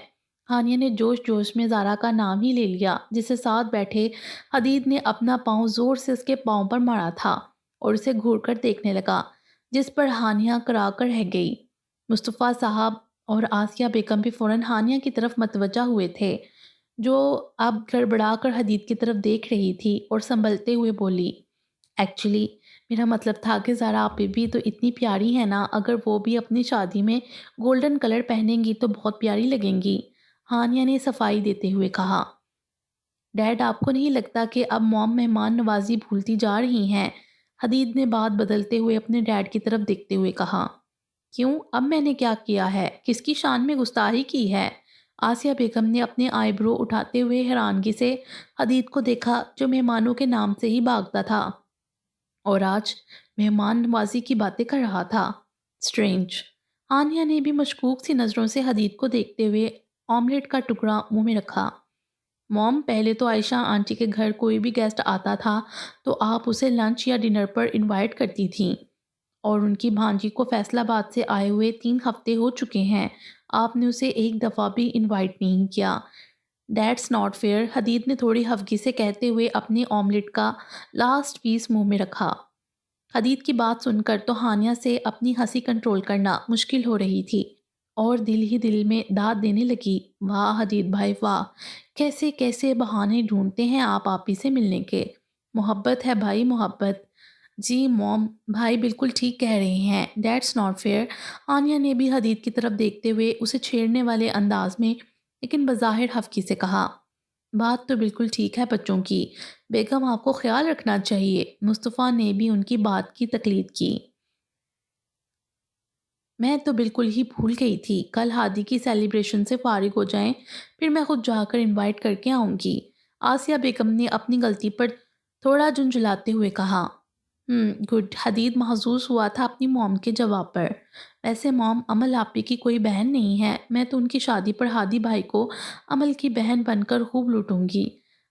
ہانیہ نے جوش جوش میں زارا کا نام ہی لے لیا، جسے ساتھ بیٹھے حدید نے اپنا پاؤں زور سے اس کے پاؤں پر مارا تھا اور اسے گھور کر دیکھنے لگا، جس پر ہانیہ کرا کر رہ گئی۔ مصطفیٰ صاحب اور آسیہ بیگم بھی فوراً ہانیہ کی طرف متوجہ ہوئے تھے، جو اب گڑبڑا کر حدید کی طرف دیکھ رہی تھی اور سنبھلتے ہوئے بولی، ایکچولی میرا مطلب تھا کہ زارا آپی بھی تو اتنی پیاری ہے نا، اگر وہ بھی اپنی شادی میں گولڈن کلر پہنیں گی تو بہت پیاری لگیں گی، ہانیہ نے صفائی دیتے ہوئے کہا۔ ڈیڈ، آپ کو نہیں لگتا کہ اب موم مہمان نوازی بھولتی جا رہی ہیں؟ حدید نے بات بدلتے ہوئے اپنے ڈیڈ کی طرف دیکھتے ہوئے کہا۔ کیوں، اب میں نے کیا کیا ہے؟ کس کی شان میں گستاخی کی ہے؟ آسیہ بیگم نے اپنے آئی برو اٹھاتے ہوئے حیرانگی سے حدید کو دیکھا، جو مہمانوں کے نام سے ہی بھاگتا تھا اور آج مہمان نوازی کی باتیں کر رہا تھا۔ سٹرینج۔ ہانیہ نے بھی مشکوک سی نظروں سے حدید کو دیکھتے ہوئے آملیٹ کا ٹکڑا منہ میں رکھا۔ موم، پہلے تو عائشہ آنٹی کے گھر کوئی بھی گیسٹ آتا تھا تو آپ اسے لنچ یا ڈنر پر انوائٹ کرتی تھیں، اور ان کی بھانجی کو فیصل آباد سے آئے ہوئے 3 ہفتے ہو چکے ہیں، آپ نے اسے ایک دفعہ بھی انوائٹ نہیں کیا۔ دیٹس ناٹ فیئر، حدید نے تھوڑی خفگی سے کہتے ہوئے اپنے آملیٹ کا لاسٹ پیس منہ میں رکھا۔ حدید کی بات سن کر تو ہانیہ سے اپنی ہنسی کنٹرول کرنا مشکل ہو رہی تھی اور دل ہی دل میں داد دینے لگی، واہ حدید بھائی واہ، کیسے کیسے بہانے ڈھونڈتے ہیں آپ آپی سے ملنے کے۔ محبت ہے بھائی، محبت۔ جی موم، بھائی بالکل ٹھیک کہہ رہے ہیں، دیٹس ناٹ فیئر، ہانیہ نے بھی حدید کی طرف دیکھتے ہوئے اسے چھیڑنے والے انداز میں لیکن بظاہر خفگی سے کہا۔ بات تو بالکل ٹھیک ہے بچوں کی، بیگم آپ کو خیال رکھنا چاہیے۔ مصطفیٰ نے بھی ان کی بات کی تقلید کی۔ میں تو بالکل ہی بھول گئی تھی، کل ہادی کی سیلیبریشن سے فارغ ہو جائیں پھر میں خود جا کر انوائٹ کر کے آؤں گی، آسیہ بیگم نے اپنی غلطی پر تھوڑا جھنجھلاتے ہوئے کہا۔ گڈ، حدید محظوظ ہوا تھا اپنی موم کے جواب پر۔ ویسے موم، امل آپی کی کوئی بہن نہیں ہے، میں تو ان کی شادی پر ہادی بھائی کو امل کی بہن بن کر خوب لوٹوں گی،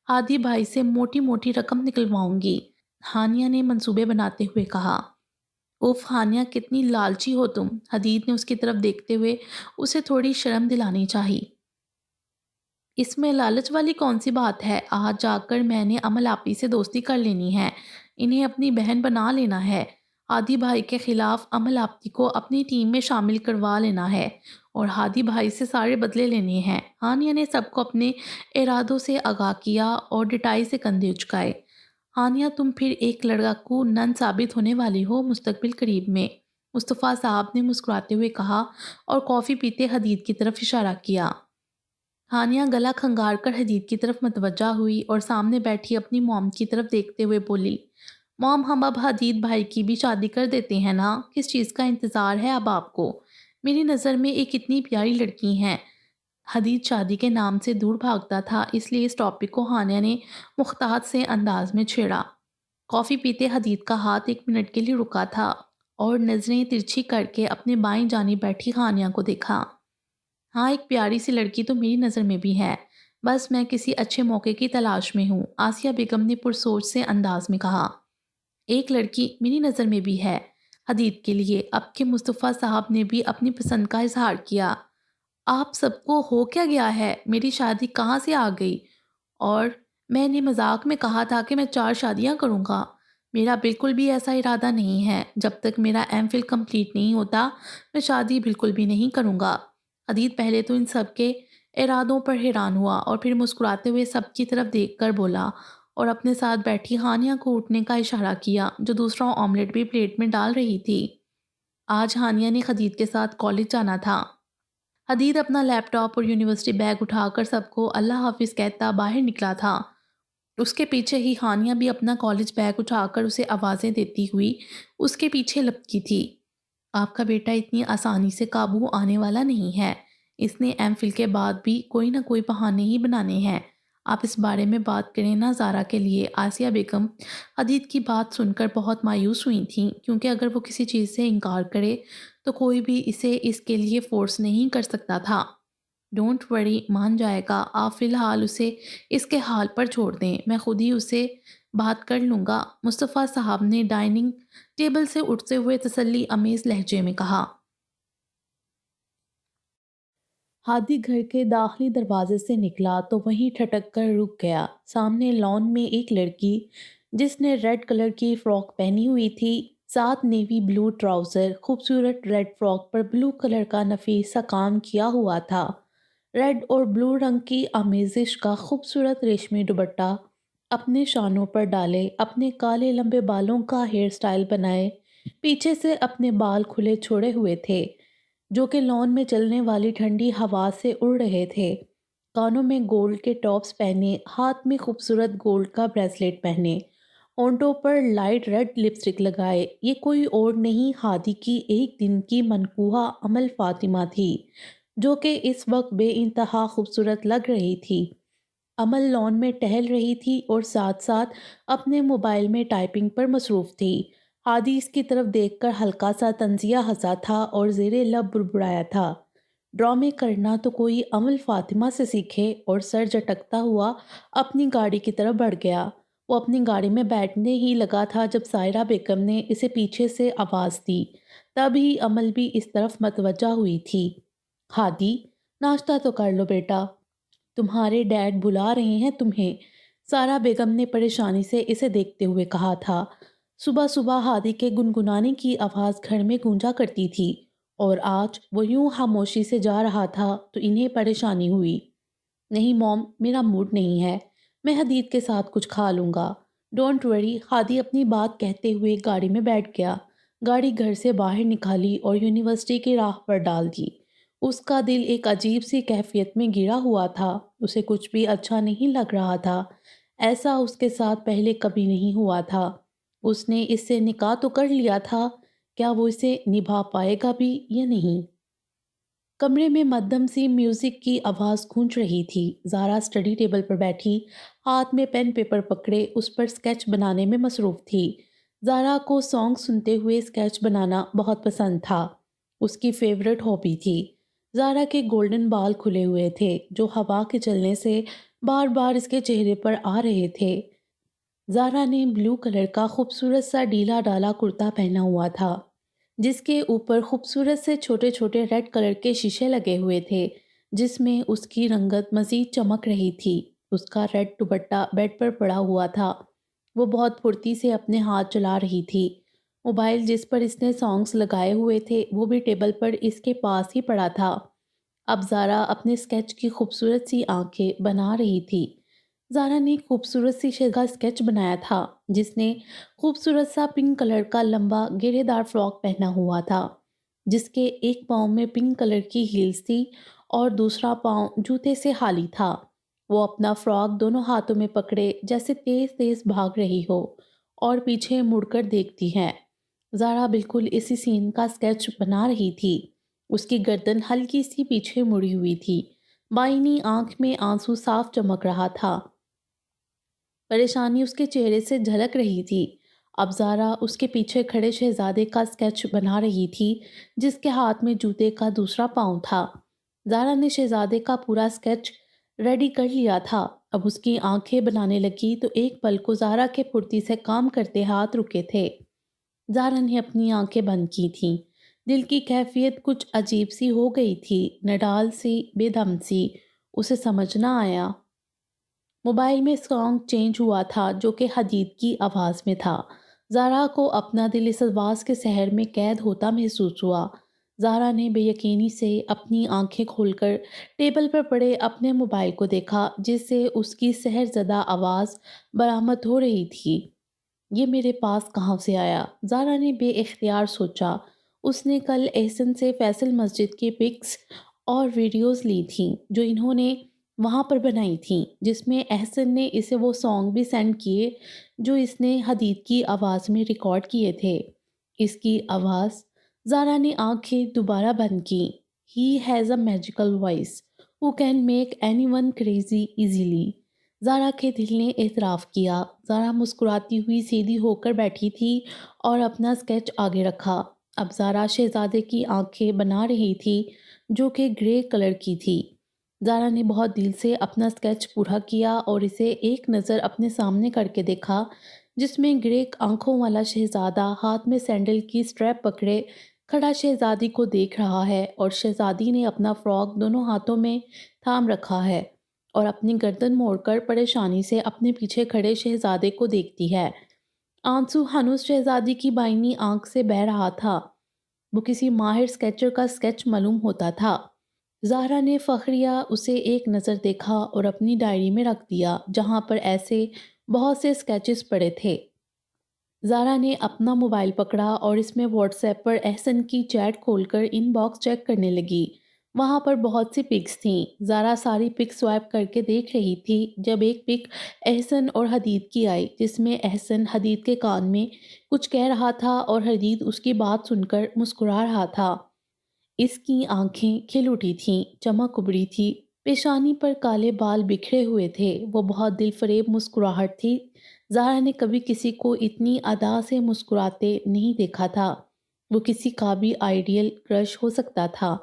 ہادی بھائی سے موٹی موٹی رقم نکلواؤں گی، ہانیہ نے منصوبے بناتے ہوئے کہا۔ اوف ہانیہ، کتنی لالچی ہو تم، حدید نے اس کی طرف دیکھتے ہوئے اسے تھوڑی شرم دلانی چاہی۔ اس میں لالچ والی کون سی بات ہے؟ آج جا کر میں نے امل آپی سے دوستی کر لینی ہے، انہیں اپنی بہن بنا لینا ہے، ہادی بھائی کے خلاف امل آپی کو اپنی ٹیم میں شامل کروا لینا ہے اور ہادی بھائی سے سارے بدلے لینے ہیں۔ ہانیہ نے سب کو اپنے ارادوں سے آگاہ کیا اور ڈٹائی سے کندھے اچکائے۔ ہانیہ، تم پھر ایک لڑکو نن ثابت ہونے والی ہو مستقبل قریب میں، مصطفیٰ صاحب نے مسکراتے ہوئے کہا اور کافی پیتے حدید کی طرف اشارہ کیا۔ ہانیہ گلا کھنگار کر حدید کی طرف متوجہ ہوئی اور سامنے بیٹھی اپنی موم کی طرف دیکھتے ہوئے بولی، موم، ہم اب حدید بھائی کی بھی شادی کر دیتے ہیں نا، کس چیز کا انتظار ہے اب آپ کو؟ میری نظر میں ایک اتنی پیاری لڑکی ہیں۔ حدید شادی کے نام سے دور بھاگتا تھا، اس لیے اس ٹاپک کو ہانیہ نے مختلط سے انداز میں چھیڑا۔ کافی پیتے حدید کا ہاتھ 1 منٹ کے لیے رکا تھا اور نظریں ترچھی کر کے اپنے بائیں جانب بیٹھی ہانیہ کو دیکھا۔ ہاں، ایک پیاری سی لڑکی تو میری نظر میں بھی ہے، بس میں کسی اچھے موقع کی تلاش میں ہوں، آسیہ بیگم نے پرسوچ سے انداز میں کہا۔ ایک لڑکی میری نظر میں بھی ہے حدید کے لیے، اب کہ مصطفیٰ صاحب نے بھی اپنی پسند کا اظہار کیا۔ آپ سب کو ہو کیا گیا ہے؟ میری شادی کہاں سے آ گئی؟ اور میں نے مذاق میں کہا تھا کہ میں 4 شادیاں کروں گا، میرا بالکل بھی ایسا ارادہ نہیں ہے، جب تک میرا ایم فل کمپلیٹ نہیں ہوتا میں شادی بالکل بھی نہیں کروں گا۔ حدید پہلے تو ان سب کے ارادوں پر حیران ہوا اور پھر مسکراتے ہوئے سب کی طرف دیکھ کر بولا، اور اپنے ساتھ بیٹھی ہانیہ کو اٹھنے کا اشارہ کیا جو دوسرا آملیٹ بھی پلیٹ میں ڈال رہی تھی۔ آج ہانیہ نے حدید کے ساتھ کالج جانا تھا۔ حدید اپنا لیپ ٹاپ اور یونیورسٹی بیگ اٹھا کر سب کو اللہ حافظ کہتا باہر نکلا تھا۔ اس کے پیچھے ہی ہانیہ بھی اپنا کالج بیگ اٹھا کر اسے آوازیں دیتی ہوئی اس کے پیچھے لپکی تھی۔ آپ کا بیٹا اتنی آسانی سے قابو آنے والا نہیں ہے۔ اس نے ایم فل کے بعد بھی کوئی نہ کوئی بہانے ہی بنانے ہیں۔ آپ اس بارے میں بات کریں نا زارا کے لیے۔ آسیہ بیگم حدید کی بات سن کر بہت مایوس ہوئی تھیں کیونکہ اگر وہ کسی چیز سے انکار کرے تو کوئی بھی اسے اس کے لیے فورس نہیں کر سکتا تھا۔ ڈونٹ وری، مان جائے گا، آپ فی الحال اسے اس کے حال پر چھوڑ دیں، میں خود ہی اسے بات کر لوں گا، مصطفیٰ صاحب نے ڈائننگ ٹیبل سے اٹھتے ہوئے تسلی امیز لہجے میں کہا۔ ہادی گھر کے داخلی دروازے سے نکلا تو وہیں ٹھٹک کر رک گیا۔ سامنے لان میں ایک لڑکی جس نے ریڈ کلر کی فراک پہنی ہوئی تھی، ساتھ نیوی بلو ٹراؤزر، خوبصورت ریڈ فراک پر بلو کلر کا نفیس سا کام کیا ہوا تھا۔ ریڈ اور بلو رنگ کی آمیزش کا خوبصورت ریشمی دوپٹہ اپنے شانوں پر ڈالے، اپنے کالے لمبے بالوں کا ہیئر سٹائل بنائے، پیچھے سے اپنے بال کھلے چھوڑے ہوئے تھے جو کہ لان میں چلنے والی ٹھنڈی ہوا سے اڑ رہے تھے۔ کانوں میں گولڈ کے ٹاپس پہنے، ہاتھ میں خوبصورت گولڈ کا بریسلیٹ پہنے، ہونٹوں پر لائٹ ریڈ لپسٹک لگائے، یہ کوئی اور نہیں ہادی کی ایک دن کی منقوہہ امل فاطمہ تھی جو کہ اس وقت بے انتہا خوبصورت لگ رہی تھی۔ امل لان میں ٹہل رہی تھی اور ساتھ ساتھ اپنے موبائل میں ٹائپنگ پر مصروف تھی۔ ہادی اس کی طرف دیکھ کر ہلکا سا طنزیہ ہنسا تھا اور زیر لب بڑبڑایا تھا، ڈرامے کرنا تو کوئی امل فاطمہ سے سیکھے، اور سر جھٹکتا ہوا اپنی گاڑی کی طرف بڑھ گیا۔ وہ اپنی گاڑی میں بیٹھنے ہی لگا تھا جب سائرہ بیگم نے اسے پیچھے سے آواز دی، تب ہی امل بھی اس طرف متوجہ ہوئی تھی۔ ہادی، ناشتہ تو کر لو بیٹا، تمہارے ڈیڈ بلا رہے ہیں تمہیں، سارہ بیگم نے پریشانی سے اسے دیکھتے ہوئے کہا تھا۔ صبح صبح ہادی کے گنگنانے کی آواز گھر میں گونجا کرتی تھی اور آج وہ یوں خاموشی سے جا رہا تھا تو انہیں پریشانی ہوئی۔ نہیں موم، میرا موڈ نہیں ہے، میں حدید کے ساتھ کچھ کھا لوں گا۔ ڈونٹ وری، ہادی اپنی بات کہتے ہوئے گاڑی میں بیٹھ گیا، گاڑی گھر سے باہر نکالی اور یونیورسٹی کی راہ پر ڈال دی۔ اس کا دل ایک عجیب سی کیفیت میں گرا ہوا تھا، اسے کچھ بھی اچھا نہیں لگ رہا تھا، ایسا اس کے ساتھ پہلے کبھی نہیں ہوا تھا۔ اس نے اس سے نکاح تو کر لیا تھا، کیا وہ اسے نبھا پائے گا بھی یا نہیں؟ کمرے میں مدھم سی میوزک کی آواز گونج رہی تھی۔ زارا اسٹڈی ٹیبل پر بیٹھی ہاتھ میں پین پیپر پکڑے اس پر اسکیچ بنانے میں مصروف تھی۔ زارا کو سانگ سنتے ہوئے اسکیچ بنانا بہت پسند تھا، اس کی فیورٹ ہابی تھی۔ زارا کے گولڈن بال کھلے ہوئے تھے جو ہوا کے چلنے سے بار بار اس کے چہرے پر آ رہے تھے۔ زارا نے بلو کلر کا خوبصورت سا ڈھیلا ڈالا کرتا پہنا ہوا تھا جس کے اوپر خوبصورت سے چھوٹے چھوٹے ریڈ کلر کے شیشے لگے ہوئے تھے جس میں اس کی رنگت مزید چمک رہی تھی۔ اس کا ریڈ دوپٹہ بیڈ پر پڑا ہوا تھا، وہ بہت پھرتی سے اپنے ہاتھ چلا رہی تھی۔ موبائل جس پر اس نے سانگز لگائے ہوئے تھے وہ بھی ٹیبل پر اس کے پاس ہی پڑا تھا۔ اب زارا اپنے اسکیچ کی خوبصورت سی آنکھیں بنا رہی تھی۔ زارا نے خوبصورت سی شے کا اسکیچ بنایا تھا جس نے خوبصورت سا پنک کلر کا لمبا گھیرے دار فراک پہنا ہوا تھا جس کے ایک پاؤں میں پنک کلر کی ہیلز تھی اور دوسرا پاؤں جوتے سے خالی تھا۔ وہ اپنا فراک دونوں ہاتھوں میں پکڑے جیسے تیز تیز بھاگ رہی ہو اور پیچھے مڑ کر دیکھتی ہے۔ زارا بالکل اسی سین کا اسکیچ بنا رہی تھی، اس کی گردن ہلکی سی پیچھے مڑی ہوئی تھی، بائنی آنکھ میں آنسو صاف چمک رہا تھا، پریشانی اس کے چہرے سے جھلک رہی تھی۔ اب زارا اس کے پیچھے کھڑے شہزادے کا اسکیچ بنا رہی تھی جس کے ہاتھ میں جوتے کا دوسرا پاؤں تھا۔ زارا نے شہزادے کا پورا اسکیچ ریڈی کر لیا تھا، اب اس کی آنکھیں بنانے لگی تو ایک پل کو زارا کے پھرتی سے کام کرتے ہاتھ رکے تھے۔ زارا نے اپنی آنکھیں بند کی تھیں، دل کی کیفیت کچھ عجیب سی ہو گئی تھی، نڈال سی، بے دم سی، اسے سمجھ نہ آیا۔ موبائل میں سانگ چینج ہوا تھا جو کہ حدید کی آواز میں تھا۔ زارا کو اپنا دل اس آواز کے سحر میں قید ہوتا محسوس ہوا۔ زہرا نے بے یقینی سے اپنی آنکھیں کھول کر ٹیبل پر پڑے اپنے موبائل کو دیکھا جس سے اس کی سحر زدہ آواز برآمد ہو رہی تھی۔ یہ میرے پاس کہاں سے آیا؟ زہرا نے بے اختیار سوچا۔ اس نے کل احسن سے فیصل مسجد کی پکس اور ویڈیوز لی تھیں جو انہوں نے وہاں پر بنائی تھیں، جس میں احسن نے اسے وہ سانگ بھی سینڈ کیے جو اس نے حدید کی آواز میں ریکارڈ کیے تھے۔ اس کی آواز۔ زارا نے آنکھیں دوبارہ بند کی۔ He has a magical voice who can make anyone crazy easily۔ زارا کے دل نے اعتراف کیا۔ زارا مسکراتی ہوئی سیدھی ہو کر بیٹھی تھی اور اپنا اسکیچ آگے رکھا۔ اب زارا شہزادے کی آنکھیں بنا رہی تھی جو کہ گرے کلر کی تھی۔ زارا نے بہت دل سے اپنا اسکیچ پورا کیا اور اسے ایک نظر اپنے سامنے کر کے دیکھا جس میں گرے آنکھوں والا شہزادہ ہاتھ میں سینڈل کی سٹریپ پکڑے کھڑا شہزادی کو دیکھ رہا ہے اور شہزادی نے اپنا فراک دونوں ہاتھوں میں تھام رکھا ہے اور اپنی گردن موڑ کر پریشانی سے اپنے پیچھے کھڑے شہزادے کو دیکھتی ہے۔ آنسو ہنوز شہزادی کی بائنی آنکھ سے بہہ رہا تھا۔ وہ کسی ماہر اسکیچر کا اسکیچ معلوم ہوتا تھا۔ زہرا نے فخریہ اسے ایک نظر دیکھا اور اپنی ڈائری میں رکھ دیا جہاں پر ایسے بہت سے اسکیچز پڑے تھے۔ زارا نے اپنا موبائل پکڑا اور اس میں واٹس ایپ پر احسن کی چیٹ کھول کر ان باکس چیک کرنے لگی۔ وہاں پر بہت سی پکس تھیں۔ زارا ساری پک سوائپ کر کے دیکھ رہی تھی جب ایک پک احسن اور حدید کی آئی جس میں احسن حدید کے کان میں کچھ کہہ رہا تھا اور حدید اس کی بات سن کر مسکرا رہا تھا۔ اس کی آنکھیں کھل اٹھی تھیں، چمک ابھری تھی، پیشانی پر کالے بال بکھرے ہوئے تھے۔ وہ بہت دل فریب مسکراہٹ تھی۔ زارا نے کبھی کسی کو اتنی ادا سے مسکراتے نہیں دیکھا تھا۔ وہ کسی کا بھی آئیڈیل کرش ہو سکتا تھا۔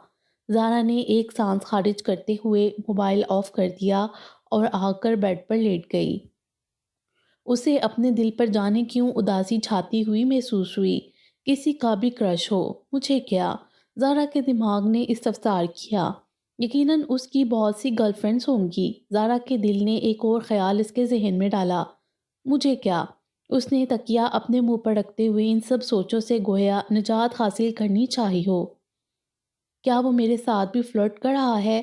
زارا نے ایک سانس خارج کرتے ہوئے موبائل آف کر دیا اور آ کر بیڈ پر لیٹ گئی۔ اسے اپنے دل پر جانے کیوں اداسی چھاتی ہوئی محسوس ہوئی۔ کسی کا بھی کرش ہو، مجھے کیا؟ زارا کے دماغ نے استفسار کیا۔ یقیناً اس کی بہت سی گرل فرینڈز ہوں گی۔ زارا کے دل نے ایک اور خیال اس کے ذہن میں ڈالا۔ مجھے کیا؟ اس نے تکیہ اپنے منہ پر رکھتے ہوئے ان سب سوچوں سے گویا نجات حاصل کرنی چاہی ہو۔ کیا وہ میرے ساتھ بھی فلرٹ کر رہا ہے؟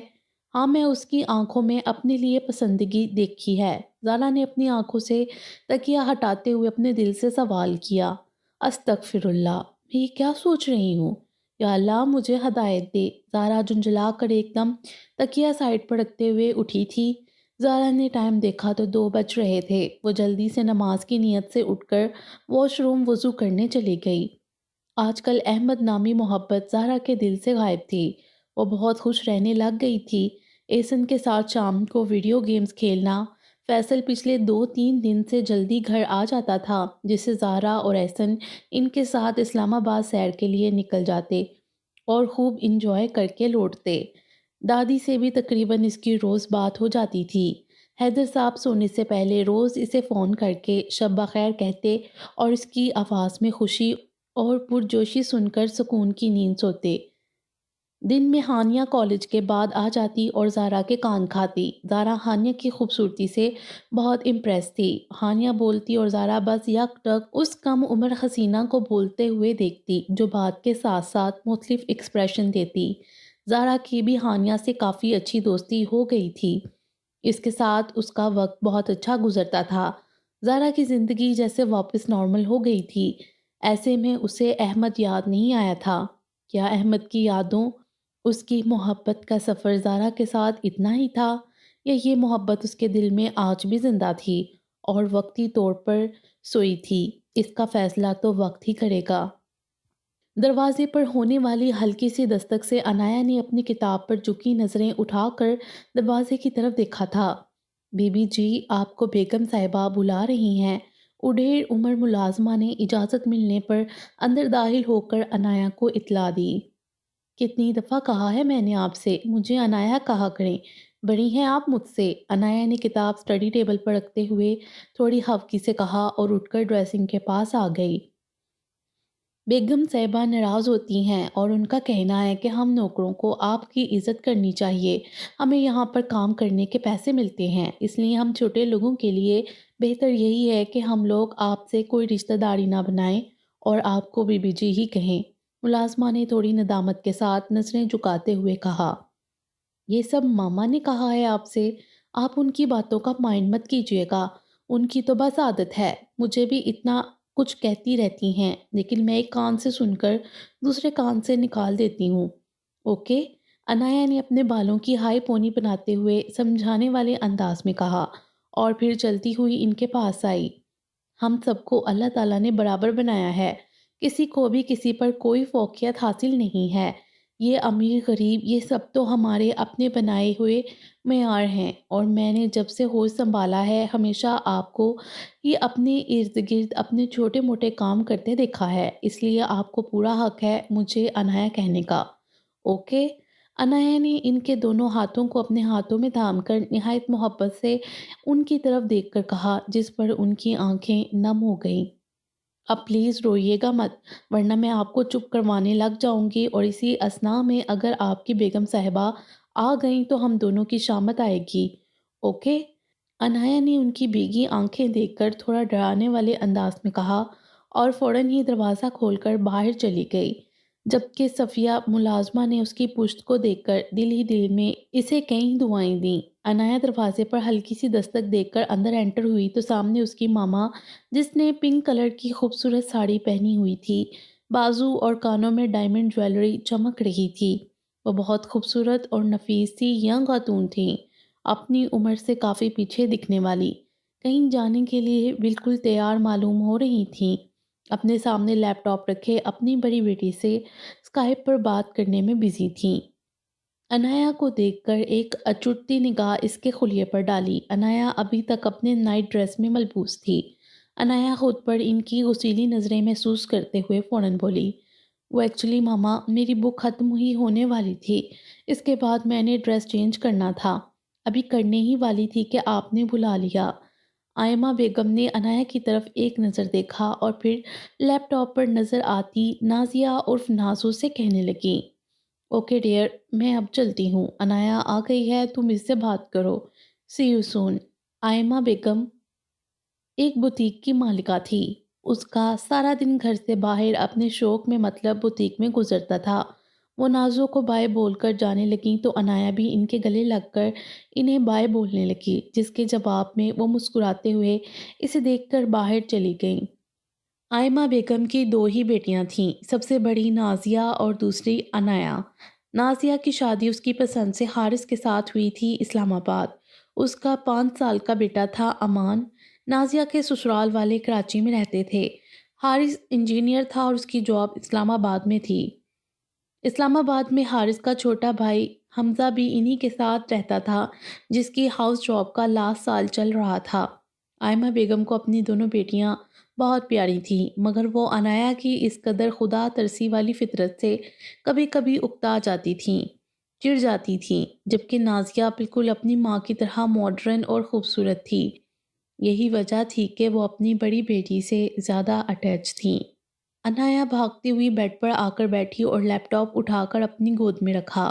ہاں، میں اس کی آنکھوں میں اپنے لیے پسندگی دیکھی ہے۔ زارا نے اپنی آنکھوں سے تکیہ ہٹاتے ہوئے اپنے دل سے سوال کیا۔ استغفر اللہ، میں یہ کیا سوچ رہی ہوں؟ یا اللہ مجھے ہدایت دے۔ زارا جھنجھلا کر ایک دم تکیہ سائڈ پر رکھتے ہوئے اٹھی تھی۔ زارا نے ٹائم دیکھا تو 2 بج رہے تھے۔ وہ جلدی سے نماز کی نیت سے اٹھ کر واش روم وضو کرنے چلی گئی۔ آج کل احمد نامی محبت زہرا کے دل سے غائب تھی۔ وہ بہت خوش رہنے لگ گئی تھی۔ احسن کے ساتھ شام کو ویڈیو گیمز کھیلنا۔ فیصل پچھلے 2-3 دن سے جلدی گھر آ جاتا تھا جس سے زہرا اور احسن ان کے ساتھ اسلام آباد سیر کے لیے نکل جاتے اور خوب انجوائے کر کے لوٹتے۔ دادی سے بھی تقریباً اس کی روز بات ہو جاتی تھی۔ حیدر صاحب سونے سے پہلے روز اسے فون کر کے شب بخیر کہتے اور اس کی آواز میں خوشی اور پرجوشی سن کر سکون کی نیند سوتے۔ دن میں ہانیہ کالج کے بعد آ جاتی اور زارا کے کان کھاتی۔ زارا ہانیہ کی خوبصورتی سے بہت امپریس تھی۔ ہانیہ بولتی اور زارا بس یک ٹک اس کم عمر حسینہ کو بولتے ہوئے دیکھتی جو بات کے ساتھ ساتھ مختلف ایکسپریشن دیتی۔ زارا کی بھی ہانیہ سے کافی اچھی دوستی ہو گئی تھی۔ اس کے ساتھ اس کا وقت بہت اچھا گزرتا تھا۔ زارا کی زندگی جیسے واپس نارمل ہو گئی تھی۔ ایسے میں اسے احمد یاد نہیں آیا تھا۔ کیا احمد کی یادوں، اس کی محبت کا سفر زارا کے ساتھ اتنا ہی تھا یا یہ محبت اس کے دل میں آج بھی زندہ تھی اور وقتی طور پر سوئی تھی؟ اس کا فیصلہ تو وقت ہی کرے گا۔ دروازے پر ہونے والی ہلکی سی دستک سے عنایہ نے اپنی کتاب پر جھکی نظریں اٹھا کر دروازے کی طرف دیکھا تھا۔ بی بی جی، آپ کو بیگم صاحبہ بلا رہی ہیں۔ اڈھیر عمر ملازمہ نے اجازت ملنے پر اندر داخل ہو کر عنایہ کو اطلاع دی۔ کتنی دفعہ کہا ہے میں نے آپ سے، مجھے عنایہ کہا کریں، بڑی ہیں آپ مجھ سے۔ عنایہ نے کتاب سٹڈی ٹیبل پر رکھتے ہوئے تھوڑی ہفکی سے کہا اور اٹھ کر ڈریسنگ کے پاس آ گئی۔ بیگم صاحبہ ناراض ہوتی ہیں اور ان کا کہنا ہے کہ ہم نوکروں کو آپ کی عزت کرنی چاہیے۔ ہمیں یہاں پر کام کرنے کے پیسے ملتے ہیں، اس لیے ہم چھوٹے لوگوں کے لیے بہتر یہی ہے کہ ہم لوگ آپ سے کوئی رشتہ داری نہ بنائیں اور آپ کو بی بی جی ہی کہیں۔ ملازمہ نے تھوڑی ندامت کے ساتھ نظریں جھکاتے ہوئے کہا، یہ سب ماما نے کہا ہے آپ سے، آپ ان کی باتوں کا مائنڈ مت کیجیے گا، ان کی تو بس عادت ہے، مجھے بھی اتنا کچھ کہتی رہتی ہیں، لیکن میں ایک کان سے سن کر دوسرے کان سے نکال دیتی ہوں۔ اوکے؟ انایا نے اپنے بالوں کی ہائی پونی بناتے ہوئے سمجھانے والے انداز میں کہا، اور پھر چلتی ہوئی ان کے پاس آئی۔ ہم سب کو اللہ تعالیٰ نے برابر بنایا ہے، کسی کو بھی کسی پر کوئی فوقیت حاصل نہیں ہے، یہ امیر غریب یہ سب تو ہمارے اپنے بنائے ہوئے معیار ہیں، اور میں نے جب سے ہوش سنبھالا ہے ہمیشہ آپ کو یہ اپنے ارد گرد اپنے چھوٹے موٹے کام کرتے دیکھا ہے، اس لیے آپ کو پورا حق ہے مجھے انایا کہنے کا۔ اوکے؟ انایا نے ان کے دونوں ہاتھوں کو اپنے ہاتھوں میں تھام کر نہایت محبت سے ان کی طرف دیکھ کر کہا، جس پر ان کی آنکھیں نم ہو گئیں، اب پلیز روئیے گا مت، ورنہ میں آپ کو چپ کروانے لگ جاؤں گی، اور اسی اثناء میں اگر آپ کی بیگم صاحبہ آ گئیں تو ہم دونوں کی شامت آئے گی۔ اوکے؟ انایا نے ان کی بھیگی آنکھیں دیکھ کر تھوڑا ڈرانے والے انداز میں کہا، اور فوراً ہی دروازہ کھول کر باہر چلی گئی، جبکہ صفیہ ملازمہ نے اس کی پشت کو دیکھ کر دل ہی دل میں اسے کئی دعائیں دیں۔ انایا دروازے پر ہلکی سی دستک دیکھ کر اندر انٹر ہوئی تو سامنے اس کی ماما، جس نے پنک کلر کی خوبصورت ساڑی پہنی ہوئی تھی، بازو اور کانوں میں ڈائمنڈ جویلری چمک رہی تھی۔ وہ بہت خوبصورت اور نفیس سی ینگ خاتون تھیں، اپنی عمر سے کافی پیچھے دکھنے والی، کہیں جانے کے لیے بالکل تیار معلوم ہو رہی تھیں۔ اپنے سامنے لیپ ٹاپ رکھے اپنی بڑی بیٹی سے اسکائپ پر بات کرنے میں بزی تھیں۔ انایا کو دیکھ کر ایک اچٹتی نگاہ اس کے خلیے پر ڈالی۔ انایا ابھی تک اپنے نائٹ ڈریس میں ملبوس تھی۔ انایا خود پر ان کی غسیلی نظریں محسوس کرتے ہوئے فوراً بولی، وہ ایکچولی ماما میری بک ختم ہی ہونے والی تھی، اس کے بعد میں نے ڈریس چینج کرنا تھا، ابھی کرنے ہی والی تھی کہ آپ نے بلا لیا۔ آئمہ بیگم نے انایا کی طرف ایک نظر دیکھا اور پھر لیپ ٹاپ پر نظر آتی نازیہ عرف نازو سے کہنے لگیں، اوکے ڈیئر، میں اب چلتی ہوں، انایا آ گئی ہے، تم اس سے بات کرو، سی یو سون۔ آئمہ بیگم ایک بوتیک کی مالکہ تھی، اس کا سارا دن گھر سے باہر اپنے شوق میں مطلب بوتیک میں گزرتا تھا۔ وہ نازو کو بائے بول کر جانے لگیں تو انایا بھی ان کے گلے لگ کر انہیں بائے بولنے لگی، جس کے جواب میں وہ مسکراتے ہوئے اسے دیکھ کر باہر چلی گئیں۔ آئمہ بیگم کی دو ہی بیٹیاں تھیں، سب سے بڑی نازیہ اور دوسری انایا۔ نازیہ کی شادی اس کی پسند سے حارث کے ساتھ ہوئی تھی اسلام آباد۔ اس کا 5 سال کا بیٹا تھا امان۔ نازیہ کے سسرال والے کراچی میں رہتے تھے۔ حارث انجینئر تھا اور اس کی جاب اسلام آباد میں تھی۔ اسلام آباد میں حارث کا چھوٹا بھائی حمزہ بھی انہی کے ساتھ رہتا تھا، جس کی ہاؤس جاب کا لاسٹ سال چل رہا تھا۔ آئمہ بیگم کو اپنی دونوں بیٹیاں بہت پیاری تھیں، مگر وہ انایا کی اس قدر خدا ترسی والی فطرت سے کبھی کبھی اکتا جاتی تھیں، چڑ جاتی تھیں، جبکہ نازیہ بالکل اپنی ماں کی طرح ماڈرن اور خوبصورت تھی۔ یہی وجہ تھی کہ وہ اپنی بڑی بیٹی سے زیادہ اٹیچ تھیں۔ انایا بھاگتی ہوئی بیڈ پر آ کر بیٹھی اور لیپ ٹاپ اٹھا کر اپنی گود میں رکھا۔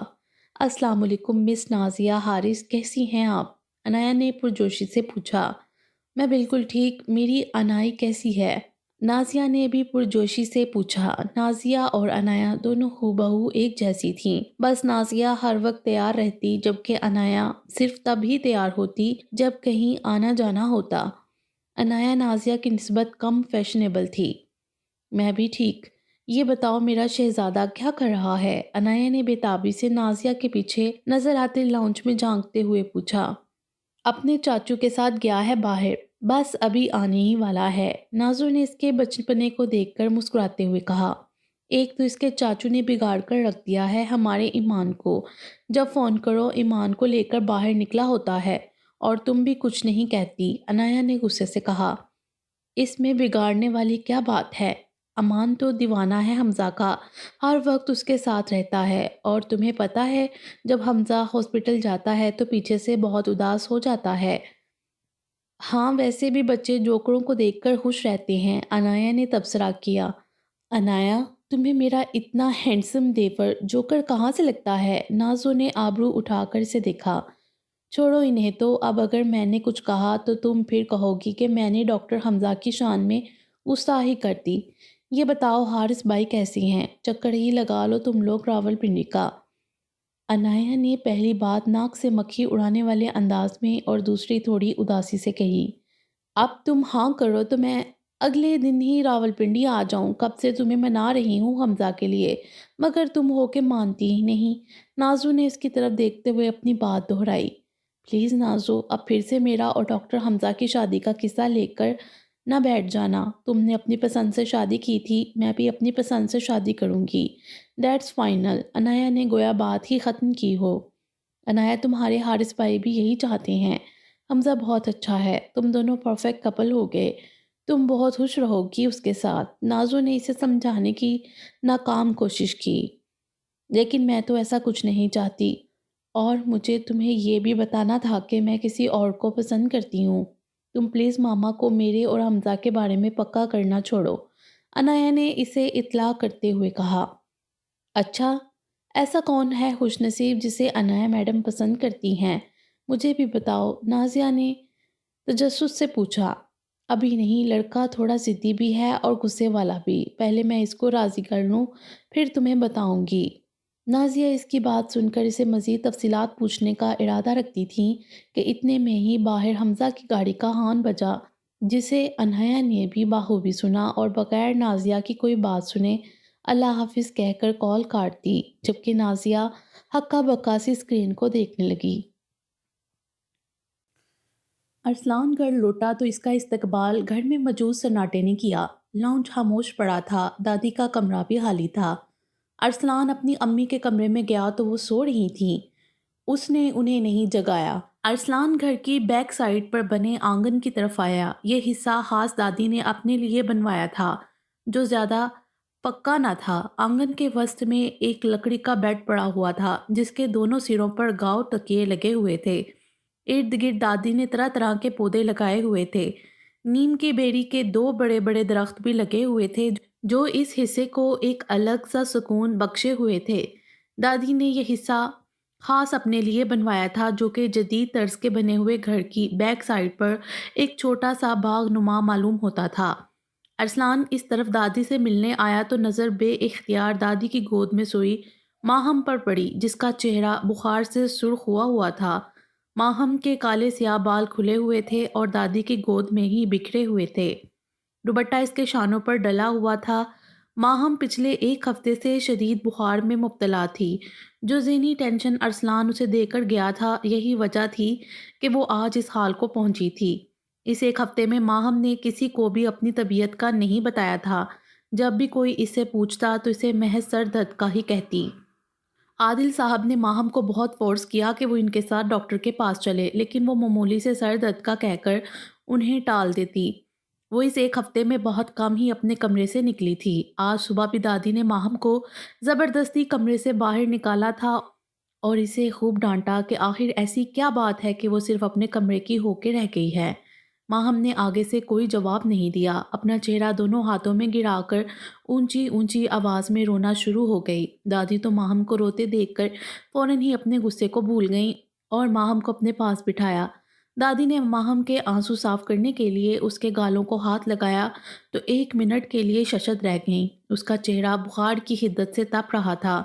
السلام علیکم مس نازیہ، حارث کیسی ہیں آپ؟ انایا نے پرجوشی سے پوچھا۔ میں بالکل ٹھیک، میری انائی کیسی ہے؟ نازیہ نے بھی پرجوشی سے پوچھا۔ نازیہ اور انایا دونوں ہو بہو ایک جیسی تھیں، بس نازیہ ہر وقت تیار رہتی جبکہ انایا صرف تب ہی تیار ہوتی جب کہیں آنا جانا ہوتا۔ انایا نازیہ کی نسبت کم فیشنیبل تھی۔ میں بھی ٹھیک، یہ بتاؤ میرا شہزادہ کیا کر رہا ہے؟ انایا نے بے تابی سے نازیہ کے پیچھے نظر آتے لاؤنج میں جھانکتے ہوئے پوچھا۔ اپنے چاچو کے ساتھ گیا ہے باہر، بس ابھی آنے ہی والا ہے، نازو نے اس کے بچپنے کو دیکھ کر مسکراتے ہوئے کہا۔ ایک تو اس کے چاچو نے بگاڑ کر رکھ دیا ہے ہمارے ایمان کو، جب فون کرو ایمان کو لے کر باہر نکلا ہوتا ہے، اور تم بھی کچھ نہیں کہتی، انایا نے غصے سے کہا۔ اس میں بگاڑنے والی کیا بات ہے؟ امان تو دیوانہ ہے حمزہ کا، ہر وقت اس کے ساتھ رہتا ہے، اور تمہیں پتہ ہے جب حمزہ ہاسپٹل جاتا ہے تو پیچھے سے بہت اداس ہو جاتا ہے۔ ہاں ویسے بھی بچے جوکروں کو دیکھ کر خوش رہتے ہیں، انایا نے تبصرہ کیا۔ انایا، تمہیں میرا اتنا ہینڈسم دیور جوکر کہاں سے لگتا ہے؟ نازو نے آبرو اٹھا کر اسے دیکھا۔ چھوڑو انہیں تو، اب اگر میں نے کچھ کہا تو تم پھر کہو گی کہ میں نے ڈاکٹر حمزہ کی شان میں گستاخی کر دی۔ یہ بتاؤ حارث بھائی کیسی ہیں؟ چکر ہی لگا لو تم لوگ راول پنڈی کا۔ انایا نے پہلی بات ناک سے مکھی اڑانے والے انداز میں اور دوسری تھوڑی اداسی سے کہی۔ اب تم ہاں کرو تو میں اگلے دن ہی راولپنڈی آ جاؤں، کب سے تمہیں منا رہی ہوں حمزہ کے لیے، مگر تم ہو کے مانتی ہی نہیں۔ نازو نے اس کی طرف دیکھتے ہوئے اپنی بات دہرائی۔ پلیز نازو، اب پھر سے میرا اور ڈاکٹر حمزہ کی شادی کا قصہ لے کر نہ بیٹھ جانا۔ تم نے اپنی پسند سے شادی کی تھی، میں بھی اپنی پسند سے شادی کروں گی۔ That's final. انایا نے گویا بات ہی ختم کی ہو۔ انایا، تمہارے حارث بھائی بھی یہی چاہتے ہیں۔ حمزہ بہت اچھا ہے، تم دونوں پرفیکٹ کپل ہو گئے، تم بہت خوش رہو گی اس کے ساتھ۔ نازو نے اسے سمجھانے کی ناکام کوشش کی، لیکن میں تو ایسا کچھ نہیں چاہتی، اور مجھے تمہیں یہ بھی بتانا تھا کہ میں کسی اور کو پسند کرتی ہوں۔ تم پلیز ماما کو میرے اور حمزہ کے بارے میں پکا کرنا چھوڑو، انایا نے اسے اطلاع کرتے ہوئے کہا۔ اچھا، ایسا کون ہے خوش نصیب جسے انایا میڈم پسند کرتی ہیں؟ مجھے بھی بتاؤ، نازیہ نے تجسس سے پوچھا۔ ابھی نہیں، لڑکا تھوڑا ضدی بھی ہے اور غصے والا بھی، پہلے میں اس کو راضی کر لوں پھر تمہیں بتاؤں گی۔ نازیہ اس کی بات سن کر اسے مزید تفصیلات پوچھنے کا ارادہ رکھتی تھیں کہ اتنے میں ہی باہر حمزہ کی گاڑی کا ہارن بجا، جسے انایا نے بھی بخوبی سنا اور بغیر نازیہ کی کوئی بات سنے اللہ حافظ کہہ کر کال کاٹ دی، جبکہ نازیہ ہکا بکا سی اسکرین کو دیکھنے لگی۔ ارسلان گھر لوٹا تو اس کا استقبال گھر میں موجود سناٹے نے کیا۔ لاؤنج خاموش پڑا تھا، دادی کا کمرہ بھی خالی تھا۔ ارسلان اپنی امی کے کمرے میں گیا تو وہ سو رہی تھیں، اس نے انہیں نہیں جگایا۔ ارسلان گھر کی بیک سائڈ پر بنے آنگن کی طرف آیا۔ یہ حصہ خاص دادی نے اپنے لیے بنوایا تھا، جو زیادہ پکا نہ تھا۔ آنگن کے وسط میں ایک لکڑی کا بیڈ پڑا ہوا تھا، جس کے دونوں سروں پر گاؤ تکیے لگے ہوئے تھے۔ ارد گرد دادی نے طرح طرح کے پودے لگائے ہوئے تھے۔ نیم کی بیری کے 2 بڑے بڑے درخت بھی لگے ہوئے تھے، جو اس حصے کو ایک الگ سا سکون بخشے ہوئے تھے۔ دادی نے یہ حصہ خاص اپنے لیے بنوایا تھا، جو کہ جدید طرز کے بنے ہوئے گھر کی بیک سائڈ پر ایک چھوٹا سا باغ نما معلوم ہوتا تھا۔ ارسلان اس طرف دادی سے ملنے آیا تو نظر بے اختیار دادی کی گود میں سوئی ماہم پر پڑی، جس کا چہرہ بخار سے سرخ ہوا تھا۔ ماہم کے کالے سیاہ بال کھلے ہوئے تھے اور دادی کی گود میں ہی بکھرے ہوئے تھے۔ دوپٹہ اس کے شانوں پر ڈلا ہوا تھا۔ ماہم پچھلے 1 ہفتے سے شدید بخار میں مبتلا تھی۔ جو ذہنی ٹینشن ارسلان اسے دے کر گیا تھا، یہی وجہ تھی کہ وہ آج اس حال کو پہنچی تھی۔ اس 1 ہفتے میں ماہم نے کسی کو بھی اپنی طبیعت کا نہیں بتایا تھا۔ جب بھی کوئی اس سے پوچھتا تو اسے محض سر درد کا ہی کہتی۔ عادل صاحب نے ماہم کو بہت فورس کیا کہ وہ ان کے ساتھ ڈاکٹر کے پاس چلے، لیکن وہ معمولی سے سر درد کا کہہ کر انہیں ٹال دیتی۔ وہ اس 1 ہفتے میں بہت کم ہی اپنے کمرے سے نکلی تھی۔ آج صبح بھی دادی نے ماہم کو زبردستی کمرے سے باہر نکالا تھا اور اسے خوب ڈانٹا کہ آخر ایسی کیا بات ہے کہ وہ صرف اپنے کمرے کی ہو کے رہ گئی ہے۔ ماہم نے آگے سے کوئی جواب نہیں دیا، اپنا چہرہ دونوں ہاتھوں میں گرا کر اونچی اونچی آواز میں رونا شروع ہو گئی۔ دادی تو ماہم کو روتے دیکھ کر فوراً ہی اپنے غصے کو بھول گئیں اور ماہم کو اپنے پاس بٹھایا۔ دادی نے ماہم کے آنسو صاف کرنے کے لیے اس کے گالوں کو ہاتھ لگایا تو 1 منٹ کے لیے ششد رہ گئیں۔ اس کا چہرہ بخار کی حدت سے تپ رہا تھا۔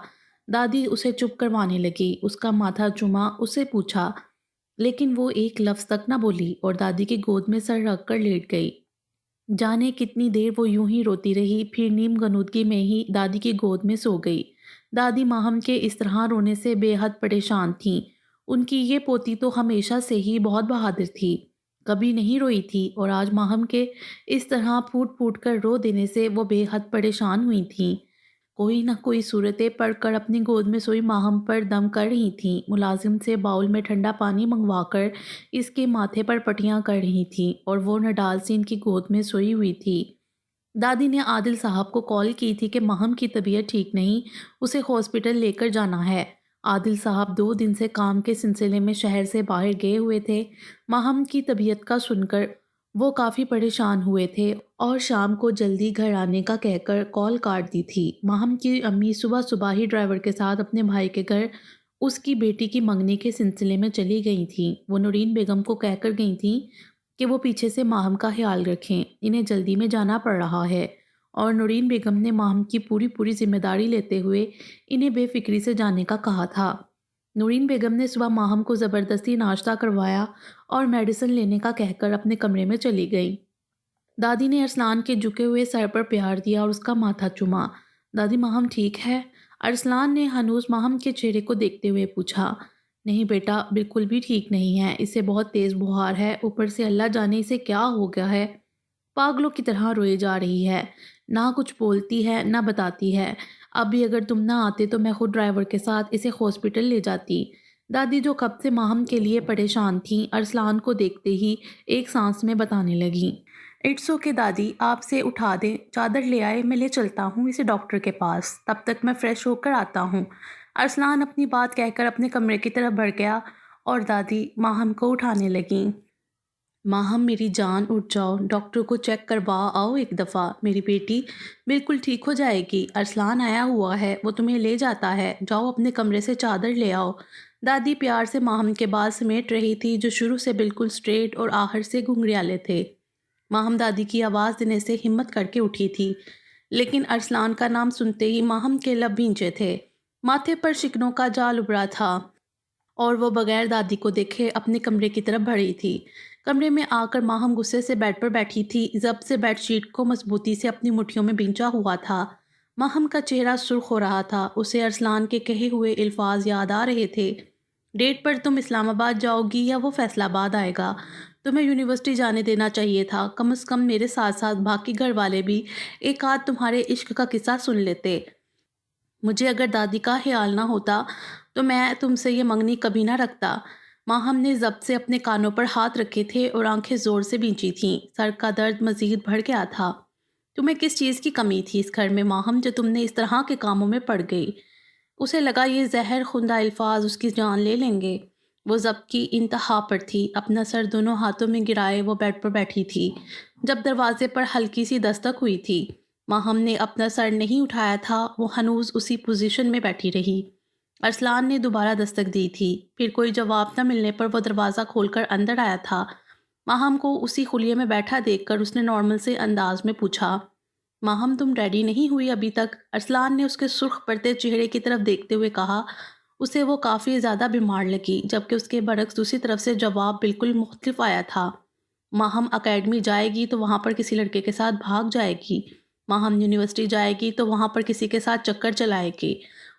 دادی اسے چپ کروانے لگی، اس کا ماتھا چوما، اسے پوچھا، لیکن وہ 1 لفظ تک نہ بولی اور دادی کی گود میں سر رکھ کر لیٹ گئی۔ جانے کتنی دیر وہ یوں ہی روتی رہی، پھر نیم غنودگی میں ہی دادی کی گود میں سو گئی۔ دادی ماہم کے اس طرح رونے سے بے حد پریشان تھیں۔ ان کی یہ پوتی تو ہمیشہ سے ہی بہت بہادر تھی، کبھی نہیں روئی تھی، اور آج ماہم کے اس طرح پھوٹ پھوٹ کر رو دینے سے وہ بے حد پریشان ہوئی تھیں۔ کوئی نہ کوئی صورتیں پڑھ کر اپنی گود میں سوئی ماہم پر دم کر رہی تھیں۔ ملازم سے باؤل میں ٹھنڈا پانی منگوا کر اس کے ماتھے پر پٹیاں کر رہی تھیں اور وہ نڈال سی ان کی گود میں سوئی ہوئی تھی۔ دادی نے عادل صاحب کو کال کی تھی کہ ماہم کی طبیعت ٹھیک نہیں، اسے ہاسپٹل لے کر جانا ہے۔ عادل صاحب 2 دن سے کام کے سلسلے میں شہر سے باہر گئے ہوئے تھے۔ ماہم کی طبیعت کا سن کر وہ کافی پریشان ہوئے تھے اور شام کو جلدی گھر آنے کا کہہ کر کال کاٹ دی تھی۔ ماہم کی امی صبح صبح ہی ڈرائیور کے ساتھ اپنے بھائی کے گھر اس کی بیٹی کی منگنی کے سلسلے میں چلی گئی تھیں۔ وہ نورین بیگم کو کہہ کر گئی تھیں کہ وہ پیچھے سے ماہم کا خیال رکھیں، انہیں جلدی میں جانا پڑ رہا ہے۔ اور نورین بیگم نے ماہم کی پوری ذمہ داری لیتے ہوئے انہیں بے فکری سے جانے کا کہا تھا۔ نورین بیگم نے صبح ماہم کو زبردستی ناشتہ کروایا اور میڈیسن لینے کا کہہ کر اپنے کمرے میں چلی گئی۔ دادی نے ارسلان کے جھکے ہوئے سر پر پیار دیا اور اس کا ماتھا چوما۔ دادی ماہم ٹھیک ہے؟ ارسلان نے ہنوز ماہم کے چہرے کو دیکھتے ہوئے پوچھا۔ نہیں بیٹا، بالکل بھی ٹھیک نہیں ہے، اسے بہت تیز بخار ہے، اوپر سے اللہ جانے اسے کیا ہو گیا ہے، پاگلوں کی طرح روئے جا رہی ہے، نہ کچھ بولتی ہے نہ بتاتی ہے۔ اب بھی اگر تم نہ آتے تو میں خود ڈرائیور کے ساتھ اسے ہاسپٹل لے جاتی۔ دادی جو کب سے ماہم کے لیے پریشان تھیں، ارسلان کو دیکھتے ہی ایک سانس میں بتانے لگیں۔ اٹس اوکے دادی، آپ سے اٹھا دیں، چادر لے آئے، میں لے چلتا ہوں اسے ڈاکٹر کے پاس، تب تک میں فریش ہو کر آتا ہوں۔ ارسلان اپنی بات کہہ کر اپنے کمرے کی طرف بڑھ گیا اور دادی ماہم کو اٹھانے لگیں۔ ماہم میری جان، اٹھ جاؤ، ڈاکٹر کو چیک کروا آؤ ایک دفعہ، میری بیٹی بالکل ٹھیک ہو جائے گی، ارسلان آیا ہوا ہے، وہ تمہیں لے جاتا ہے، جاؤ اپنے کمرے سے چادر لے آؤ۔ دادی پیار سے ماہم کے بال سمیٹ رہی تھی جو شروع سے بالکل سٹریٹ اور آخر سے گھنگریالے تھے۔ ماہم دادی کی آواز دینے سے ہمت کر کے اٹھی تھی، لیکن ارسلان کا نام سنتے ہی ماہم کے لب بھینچے تھے، ماتھے پر شکنوں کا جال ابھرا تھا اور وہ بغیر دادی کو دیکھے اپنے کمرے کی طرف بڑھی تھی۔ کمرے میں آ کر ماہم غصے سے بیڈ پر بیٹھی تھی، ضبط سے بیڈ شیٹ کو مضبوطی سے اپنی مٹھیوں میں بھینچا ہوا تھا۔ ماہم کا چہرہ سرخ ہو رہا تھا، اسے ارسلان کے کہے ہوئے الفاظ یاد آ رہے تھے۔ ڈیٹ پر تم اسلام آباد جاؤ گی یا وہ فیصل آباد آئے گا؟ تمہیں یونیورسٹی جانے دینا چاہیے تھا، کم از کم میرے ساتھ ساتھ باقی گھر والے بھی ایک آدھ تمہارے عشق کا قصہ سن لیتے۔ مجھے اگر دادی کا خیال نہ ہوتا تو میں تم سے یہ منگنی کبھی نہ رکھتا۔ ماہم نے ضبط سے اپنے کانوں پر ہاتھ رکھے تھے اور آنکھیں زور سے بھینچی تھیں، سر کا درد مزید بڑھ گیا تھا۔ تمہیں کس چیز کی کمی تھی اس گھر میں ماہم جو تم نے اس طرح کے کاموں میں پڑ گئی؟ اسے لگا یہ زہر خندہ الفاظ اس کی جان لے لیں گے۔ وہ ضبط کی انتہا پر تھی، اپنا سر دونوں ہاتھوں میں گرائے وہ بیڈ پر بیٹھی تھی جب دروازے پر ہلکی سی دستک ہوئی تھی۔ ماہم نے اپنا سر نہیں اٹھایا تھا، وہ ہنوز اسی پوزیشن میں بیٹھی رہی۔ ارسلان نے دوبارہ دستک دی تھی، پھر کوئی جواب نہ ملنے پر وہ دروازہ کھول کر اندر آیا تھا۔ ماہم کو اسی خلیے میں بیٹھا دیکھ کر اس نے نارمل سے انداز میں پوچھا، ماہم تم ریڈی نہیں ہوئی ابھی تک؟ ارسلان نے اس کے سرخ پڑتے چہرے کی طرف دیکھتے ہوئے کہا۔ اسے وہ کافی زیادہ بیمار لگی، جبکہ اس کے برعکس دوسری طرف سے جواب بالکل مختلف آیا تھا۔ ماہم اکیڈمی جائے گی تو وہاں پر کسی لڑکے کے ساتھ بھاگ جائے گی، ماہم یونیورسٹی جائے گی تو وہاں پر کسی کے ساتھ چکر چلائے گی،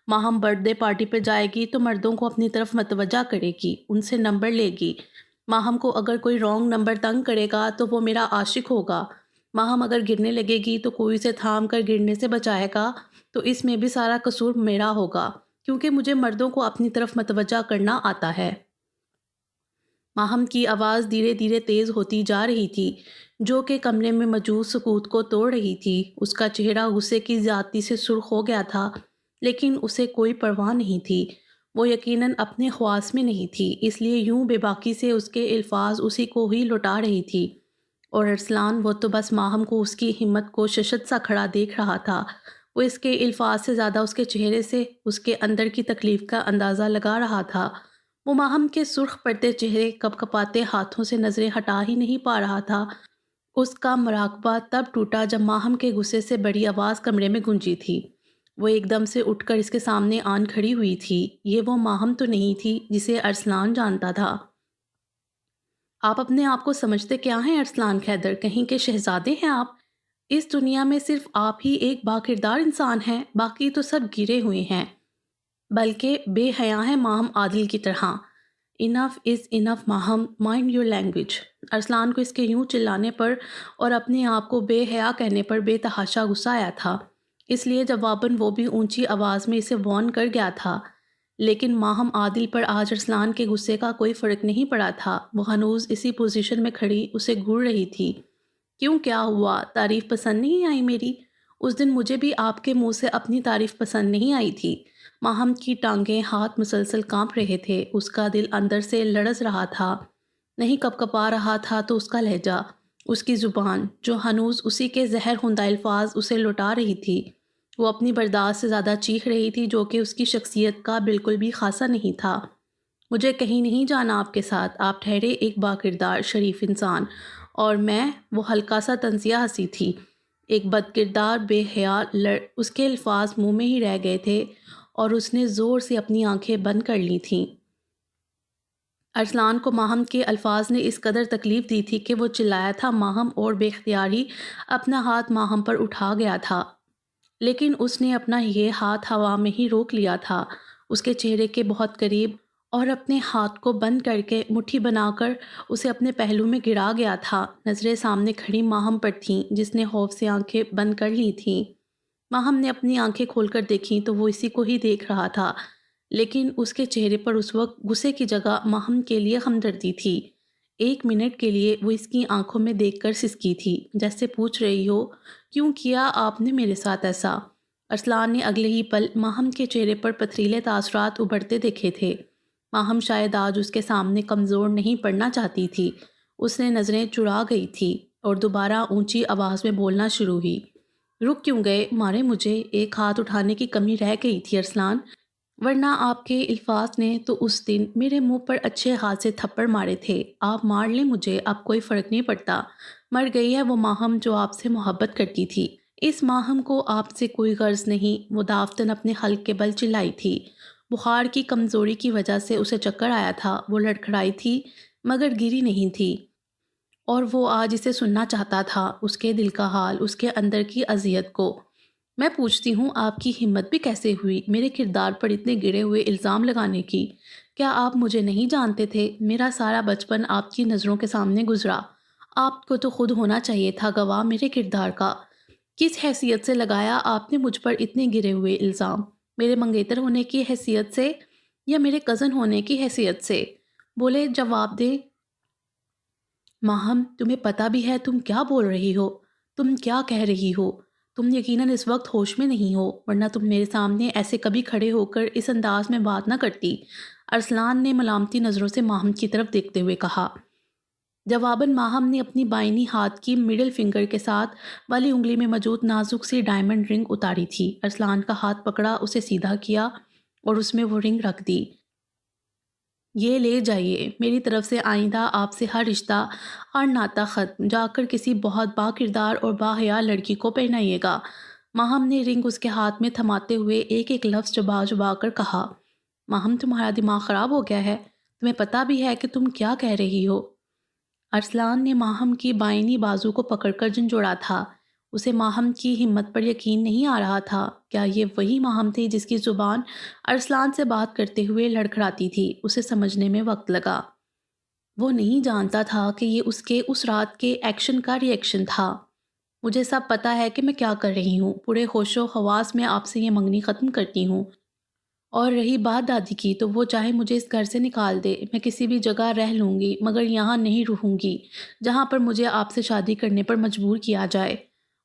ماہم برتھ ڈے پارٹی پہ جائے گی تو مردوں کو اپنی طرف متوجہ کرے گی، ان سے نمبر لے گی۔ ماہم کو اگر کوئی رانگ نمبر تنگ کرے گا تو وہ میرا عاشق ہوگا۔ ماہم اگر گرنے لگے گی تو کوئی اسے تھام کر گرنے سے بچائے گا، تو اس میں بھی سارا قصور میرا ہوگا، کیونکہ مجھے مردوں کو اپنی طرف متوجہ کرنا آتا ہے۔ ماہم کی آواز دھیرے دھیرے تیز ہوتی جا رہی تھی، جو کہ کمرے میں موجود سکوت کو توڑ رہی تھی۔ اس کا چہرہ غصے کی زیادتی سے سرخ ہو گیا تھا، لیکن اسے کوئی پرواہ نہیں تھی۔ وہ یقیناً اپنے خواص میں نہیں تھی، اس لیے یوں بے باکی سے اس کے الفاظ اسی کو ہی لوٹا رہی تھی۔ اور ارسلان، وہ تو بس ماہم کو اس کی ہمت کو ششت سا کھڑا دیکھ رہا تھا۔ وہ اس کے الفاظ سے زیادہ اس کے چہرے سے اس کے اندر کی تکلیف کا اندازہ لگا رہا تھا۔ وہ ماہم کے سرخ پڑتے چہرے، کپ کپاتے ہاتھوں سے نظریں ہٹا ہی نہیں پا رہا تھا۔ اس کا مراقبہ تب ٹوٹا جب ماہم کے غصے سے بڑی آواز کمرے میں گونجی تھی۔ وہ ایک دم سے اٹھ کر اس کے سامنے آن کھڑی ہوئی تھی۔ یہ وہ ماہم تو نہیں تھی جسے ارسلان جانتا تھا۔ آپ اپنے آپ کو سمجھتے کیا ہیں ارسلان قیدر؟ کہیں کے شہزادے ہیں آپ؟ اس دنیا میں صرف آپ ہی ایک باکردار انسان ہیں، باقی تو سب گرے ہوئے ہیں، بلکہ بے حیا ہیں ماہم عادل کی طرح۔ انف از انف ماہم، مائنڈ یور لینگویج۔ ارسلان کو اس کے یوں چلانے پر اور اپنے آپ کو بے حیا کہنے پر بے تحاشا غصہ آیا تھا، اس لیے جواباً وہ بھی اونچی آواز میں اسے وارن کر گیا تھا۔ لیکن ماہم عادل پر آج ارسلان کے غصے کا کوئی فرق نہیں پڑا تھا۔ وہ ہنوز اسی پوزیشن میں کھڑی اسے گھور رہی تھی۔ کیوں، کیا ہوا؟ تعریف پسند نہیں آئی میری؟ اس دن مجھے بھی آپ کے منہ سے اپنی تعریف پسند نہیں آئی تھی۔ ماہم کی ٹانگیں، ہاتھ مسلسل کانپ رہے تھے، اس کا دل اندر سے لرز رہا تھا، نہیں کپ کپا رہا تھا تو اس کا لہجہ، اس کی زبان جو ہنوز اسی کے زہر خندہ الفاظ اسے لوٹا رہی تھی۔ وہ اپنی برداشت سے زیادہ چیخ رہی تھی، جو کہ اس کی شخصیت کا بالکل بھی خاصا نہیں تھا۔ مجھے کہیں نہیں جانا آپ کے ساتھ، آپ ٹھہرے ایک باکردار شریف انسان، اور میں وہ ہلکا سا طنزیہ ہنسی تھی، ایک بد کردار بے حیا اس کے الفاظ منہ میں ہی رہ گئے تھے اور اس نے زور سے اپنی آنکھیں بند کر لی تھیں۔ ارسلان کو ماہم کے الفاظ نے اس قدر تکلیف دی تھی کہ وہ چلایا تھا ماہم، اور بے اختیار ہی اپنا ہاتھ ماہم پر اٹھا گیا تھا، لیکن اس نے اپنا یہ ہاتھ ہوا میں ہی روک لیا تھا، اس کے چہرے کے بہت قریب، اور اپنے ہاتھ کو بند کر کے مٹھی بنا کر اسے اپنے پہلو میں گرا گیا تھا۔ نظریں سامنے کھڑی ماہم پر تھیں جس نے خوف سے آنکھیں بند کر لی تھیں۔ ماہم نے اپنی آنکھیں کھول کر دیکھیں تو وہ اسی کو ہی دیکھ رہا تھا، لیکن اس کے چہرے پر اس وقت غصے کی جگہ ماہم کے لیے ہمدردی تھی۔ ایک منٹ کے لیے وہ اس کی آنکھوں میں دیکھ کر سسکی تھی، جیسے پوچھ رہی ہو، کیوں کیا آپ نے میرے ساتھ ایسا؟ ارسلان نے اگلے ہی پل ماہم کے چہرے پر پتھریلے تاثرات ابھرتے دیکھے تھے۔ ماہم شاید آج اس کے سامنے کمزور نہیں پڑنا چاہتی تھی، اس نے نظریں چرا گئی تھی اور دوبارہ اونچی آواز میں بولنا شروع ہوئی۔ رک کیوں گئے؟ مارے مجھے، ایک ہاتھ اٹھانے کی کمی رہ گئی تھی ارسلان، ورنہ آپ کے الفاظ نے تو اس دن میرے منہ پر اچھے خاصے تھپڑ مارے تھے۔ آپ مار لیں مجھے، اب کوئی فرق نہیں پڑتا۔ مر گئی ہے وہ ماہم جو آپ سے محبت کرتی تھی۔ اس ماہم کو آپ سے کوئی غرض نہیں، وہ دافتن اپنے حلق کے بل چلائی تھی۔ بخار کی کمزوری کی وجہ سے اسے چکر آیا تھا، وہ لڑکھڑائی تھی مگر گری نہیں تھی، اور وہ آج اسے سننا چاہتا تھا، اس کے دل کا حال، اس کے اندر کی اذیت کو۔ میں پوچھتی ہوں آپ کی ہمت بھی کیسے ہوئی میرے کردار پر اتنے گرے ہوئے الزام لگانے کی؟ کیا آپ مجھے نہیں جانتے تھے؟ میرا سارا بچپن آپ کی نظروں کے سامنے گزرا، آپ کو تو خود ہونا چاہیے تھا گواہ میرے کردار کا۔ کس حیثیت سے لگایا آپ نے مجھ پر اتنے گرے ہوئے الزام؟ میرے منگیتر ہونے کی حیثیت سے یا میرے کزن ہونے کی حیثیت سے؟ بولے، جواب دیں۔ ماہم، تمہیں پتہ بھی ہے تم کیا بول رہی ہو؟ تم کیا کہہ رہی ہو؟ تم یقیناً اس وقت ہوش میں نہیں ہو، ورنہ تم میرے سامنے ایسے کبھی کھڑے ہو کر اس انداز میں بات نہ کرتی۔ ارسلان نے ملامتی نظروں سے ماہم کی طرف دیکھتے ہوئے کہا۔ جواباً ماہم نے اپنی بائنی ہاتھ کی مڈل فنگر کے ساتھ والی انگلی میں موجود نازک سی ڈائمنڈ رنگ اتاری تھی۔ ارسلان کا ہاتھ پکڑا، اسے سیدھا کیا اور اس میں وہ رنگ رکھ دی۔ یہ لے جائیے، میری طرف سے آئندہ آپ سے ہر رشتہ، ہر ناطہ ختم، جا کر کسی بہت با کردار اور با حیا لڑکی کو پہنائیے گا۔ ماہم نے رنگ اس کے ہاتھ میں تھماتے ہوئے ایک ایک لفظ چبا چبا کر کہا۔ ماہم، تمہارا دماغ خراب ہو گیا ہے؟ تمہیں پتہ بھی ہے کہ تم کیا کہہ رہی ہو؟ ارسلان نے ماہم کی بائنی بازو کو پکڑ کر جھنجھوڑا تھا، اسے ماہم کی ہمت پر یقین نہیں آ رہا تھا۔ کیا یہ وہی ماہم تھی جس کی زبان ارسلان سے بات کرتے ہوئے لڑکھڑاتی تھی؟ اسے سمجھنے میں وقت لگا۔ وہ نہیں جانتا تھا کہ یہ اس کے اس رات کے ایکشن کا ری ایکشن تھا۔ مجھے سب پتہ ہے کہ میں کیا کر رہی ہوں، پورے ہوش و حواس میں آپ سے یہ منگنی ختم کرتی ہوں، اور رہی بات دادی کی تو وہ چاہے مجھے اس گھر سے نکال دے، میں کسی بھی جگہ رہ لوں گی مگر یہاں نہیں رہوں گی جہاں پر مجھے آپ سے شادی کرنے پر مجبور کیا جائے۔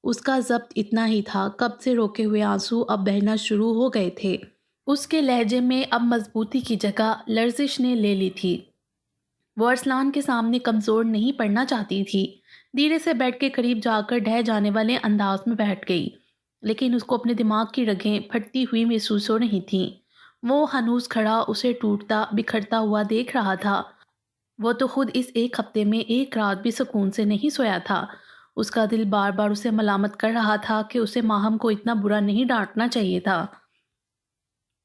اس کا ضبط اتنا ہی تھا، کب سے روکے ہوئے آنسو اب بہنا شروع ہو گئے تھے۔ اس کے لہجے میں اب مضبوطی کی جگہ لرزش نے لے لی تھی۔ وہ ارسلان کے سامنے کمزور نہیں پڑنا چاہتی تھی۔ دھیرے سے بیڈ کے قریب جا کر ڈھہ جانے والے انداز میں بیٹھ گئی، لیکن اس کو اپنے دماغ کی رگیں پھٹتی ہوئی محسوس ہو رہی تھیں۔ وہ ہنوز کھڑا اسے ٹوٹتا بکھرتا ہوا دیکھ رہا تھا۔ وہ تو خود اس ایک ہفتے میں ایک رات بھی سکون سے نہیں سویا تھا۔ اس کا دل بار بار اسے ملامت کر رہا تھا کہ اسے ماہم کو اتنا برا نہیں ڈانٹنا چاہیے تھا۔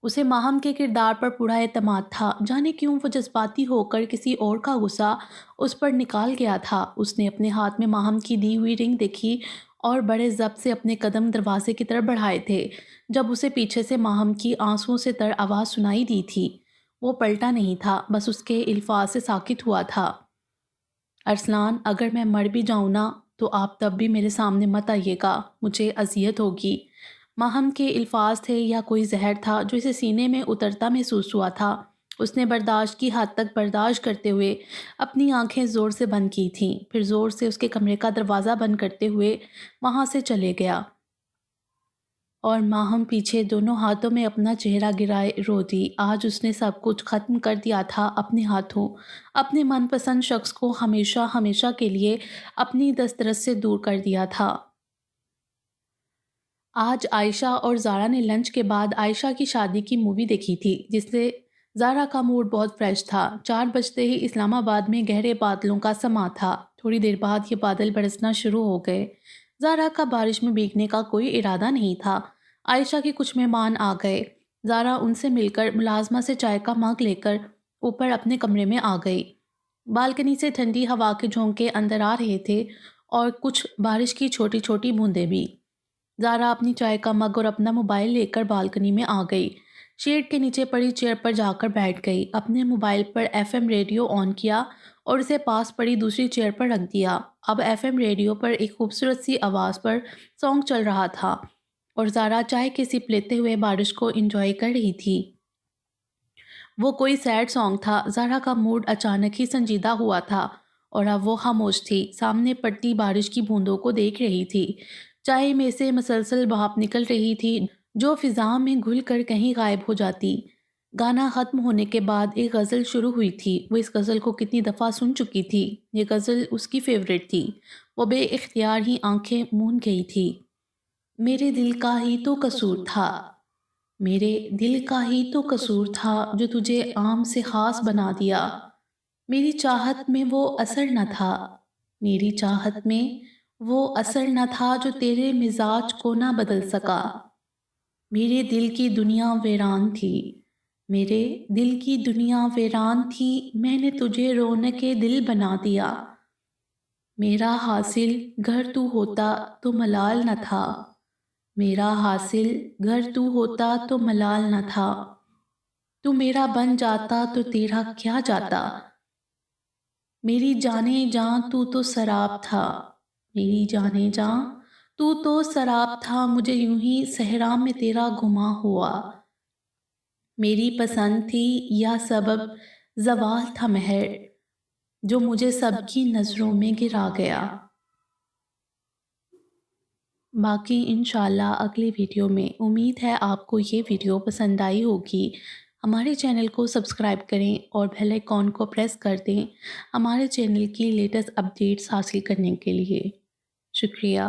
اسے ماہم کے کردار پر پورا اعتماد تھا، جانے کیوں وہ جذباتی ہو کر کسی اور کا غصہ اس پر نکال گیا تھا۔ اس نے اپنے ہاتھ میں ماہم کی دی ہوئی رنگ دیکھی اور بڑے ضبط سے اپنے قدم دروازے کی طرف بڑھائے تھے جب اسے پیچھے سے ماہم کی آنسوؤں سے تر آواز سنائی دی تھی۔ وہ پلٹا نہیں تھا، بس اس کے الفاظ سے ساکت ہوا تھا۔ ارسلان، اگر میں مر بھی جاؤں نا تو آپ تب بھی میرے سامنے مت آئیے گا، مجھے اذیت ہوگی۔ ماہم کے الفاظ تھے یا کوئی زہر تھا جو اسے سینے میں اترتا محسوس ہوا تھا۔ اس نے برداشت کی حد تک برداشت کرتے ہوئے اپنی آنکھیں زور سے بند کی تھیں، پھر زور سے اس کے کمرے کا دروازہ بند کرتے ہوئے وہاں سے چلے گیا، اور ماہم پیچھے دونوں ہاتھوں میں اپنا چہرہ گرائے رو دی۔ آج اس نے سب کچھ ختم کر دیا تھا اپنے ہاتھوں، اپنے من پسند شخص کو ہمیشہ ہمیشہ کے لیے اپنی دسترس سے دور کر دیا تھا۔ آج عائشہ اور زارا نے لنچ کے بعد عائشہ کی شادی کی مووی دیکھی تھی، جس سے زارا کا موڈ بہت فریش تھا۔ 4 بجتے ہی اسلام آباد میں گہرے بادلوں کا سماں تھا۔ تھوڑی دیر بعد یہ بادل برسنا شروع ہو گئے۔ زارا کا بارش میں بھیگنے کا کوئی ارادہ نہیں تھا۔ عائشہ کے کچھ مہمان آ گئے۔ زارا ان سے مل کر ملازمہ سے چائے کا مگ لے کر اوپر اپنے کمرے میں آ گئی۔ بالکنی سے ٹھنڈی ہوا کے جھونکے اندر آ رہے تھے اور کچھ بارش کی چھوٹی چھوٹی بوندیں بھی۔ زارا اپنی چائے کا مگ اور اپنا موبائل لے کر بالکنی میں آ گئی۔ شیڈ کے نیچے پڑی چیئر پر جا کر بیٹھ گئی۔ اپنے موبائل پر ایف ایم ریڈیو آن کیا اور اسے پاس پڑی دوسری چیئر پر رکھ دیا۔ اب ایف ایم ریڈیو پر ایک خوبصورت سی آواز پر سانگ چل رہا تھا اور زارا چائے کی سپ لیتے ہوئے بارش کو انجوائے کر رہی تھی۔ وہ کوئی سیڈ سانگ تھا۔ زارا کا موڈ اچانک ہی سنجیدہ ہوا تھا اور اب وہ خاموش تھی، سامنے پڑتی بارش کی بوندوں کو دیکھ رہی تھی۔ چائے میں سے مسلسل بھاپ نکل رہی تھی جو فضا میں گھل کر کہیں غائب ہو جاتی۔ گانا ختم ہونے کے بعد ایک غزل شروع ہوئی تھی۔ وہ اس غزل کو کتنی دفعہ سن چکی تھی۔ یہ غزل اس کی فیوریٹ تھی۔ وہ بے اختیار ہی آنکھیں موند گئی تھی۔ میرے دل کا ہی تو قصور تھا، میرے دل کا ہی تو قصور تھا جو تجھے عام سے خاص بنا دیا۔ میری چاہت میں وہ اثر نہ تھا، میری چاہت میں وہ اثر نہ تھا جو تیرے مزاج کو نہ بدل سکا۔ میرے دل کی دنیا ویران تھی، میرے دل کی دنیا ویران تھی، میں نے تجھے رونق دل بنا دیا۔ میرا حاصل گر تو ہوتا تو ملال نہ تھا، میرا حاصل گر تو ہوتا تو ملال نہ تھا۔ تو میرا بن جاتا تو تیرا کیا جاتا، میری جانے جاں تو تو سراب تھا، میری جانے جاں تو تو سراب تھا، مجھے یوں ہی صحرا میں تیرا گما ہوا۔ میری پسند تھی یا سبب زوال تھا مہر، جو مجھے سب کی نظروں میں گرا گیا۔ باقی انشاءاللہ اگلی ویڈیو میں۔ امید ہے آپ کو یہ ویڈیو پسند آئی ہوگی۔ ہمارے چینل کو سبسکرائب کریں اور بیل آئیکن کو پریس کر دیں ہمارے چینل کی لیٹسٹ اپڈیٹس حاصل کرنے کے لیے۔ شکریہ۔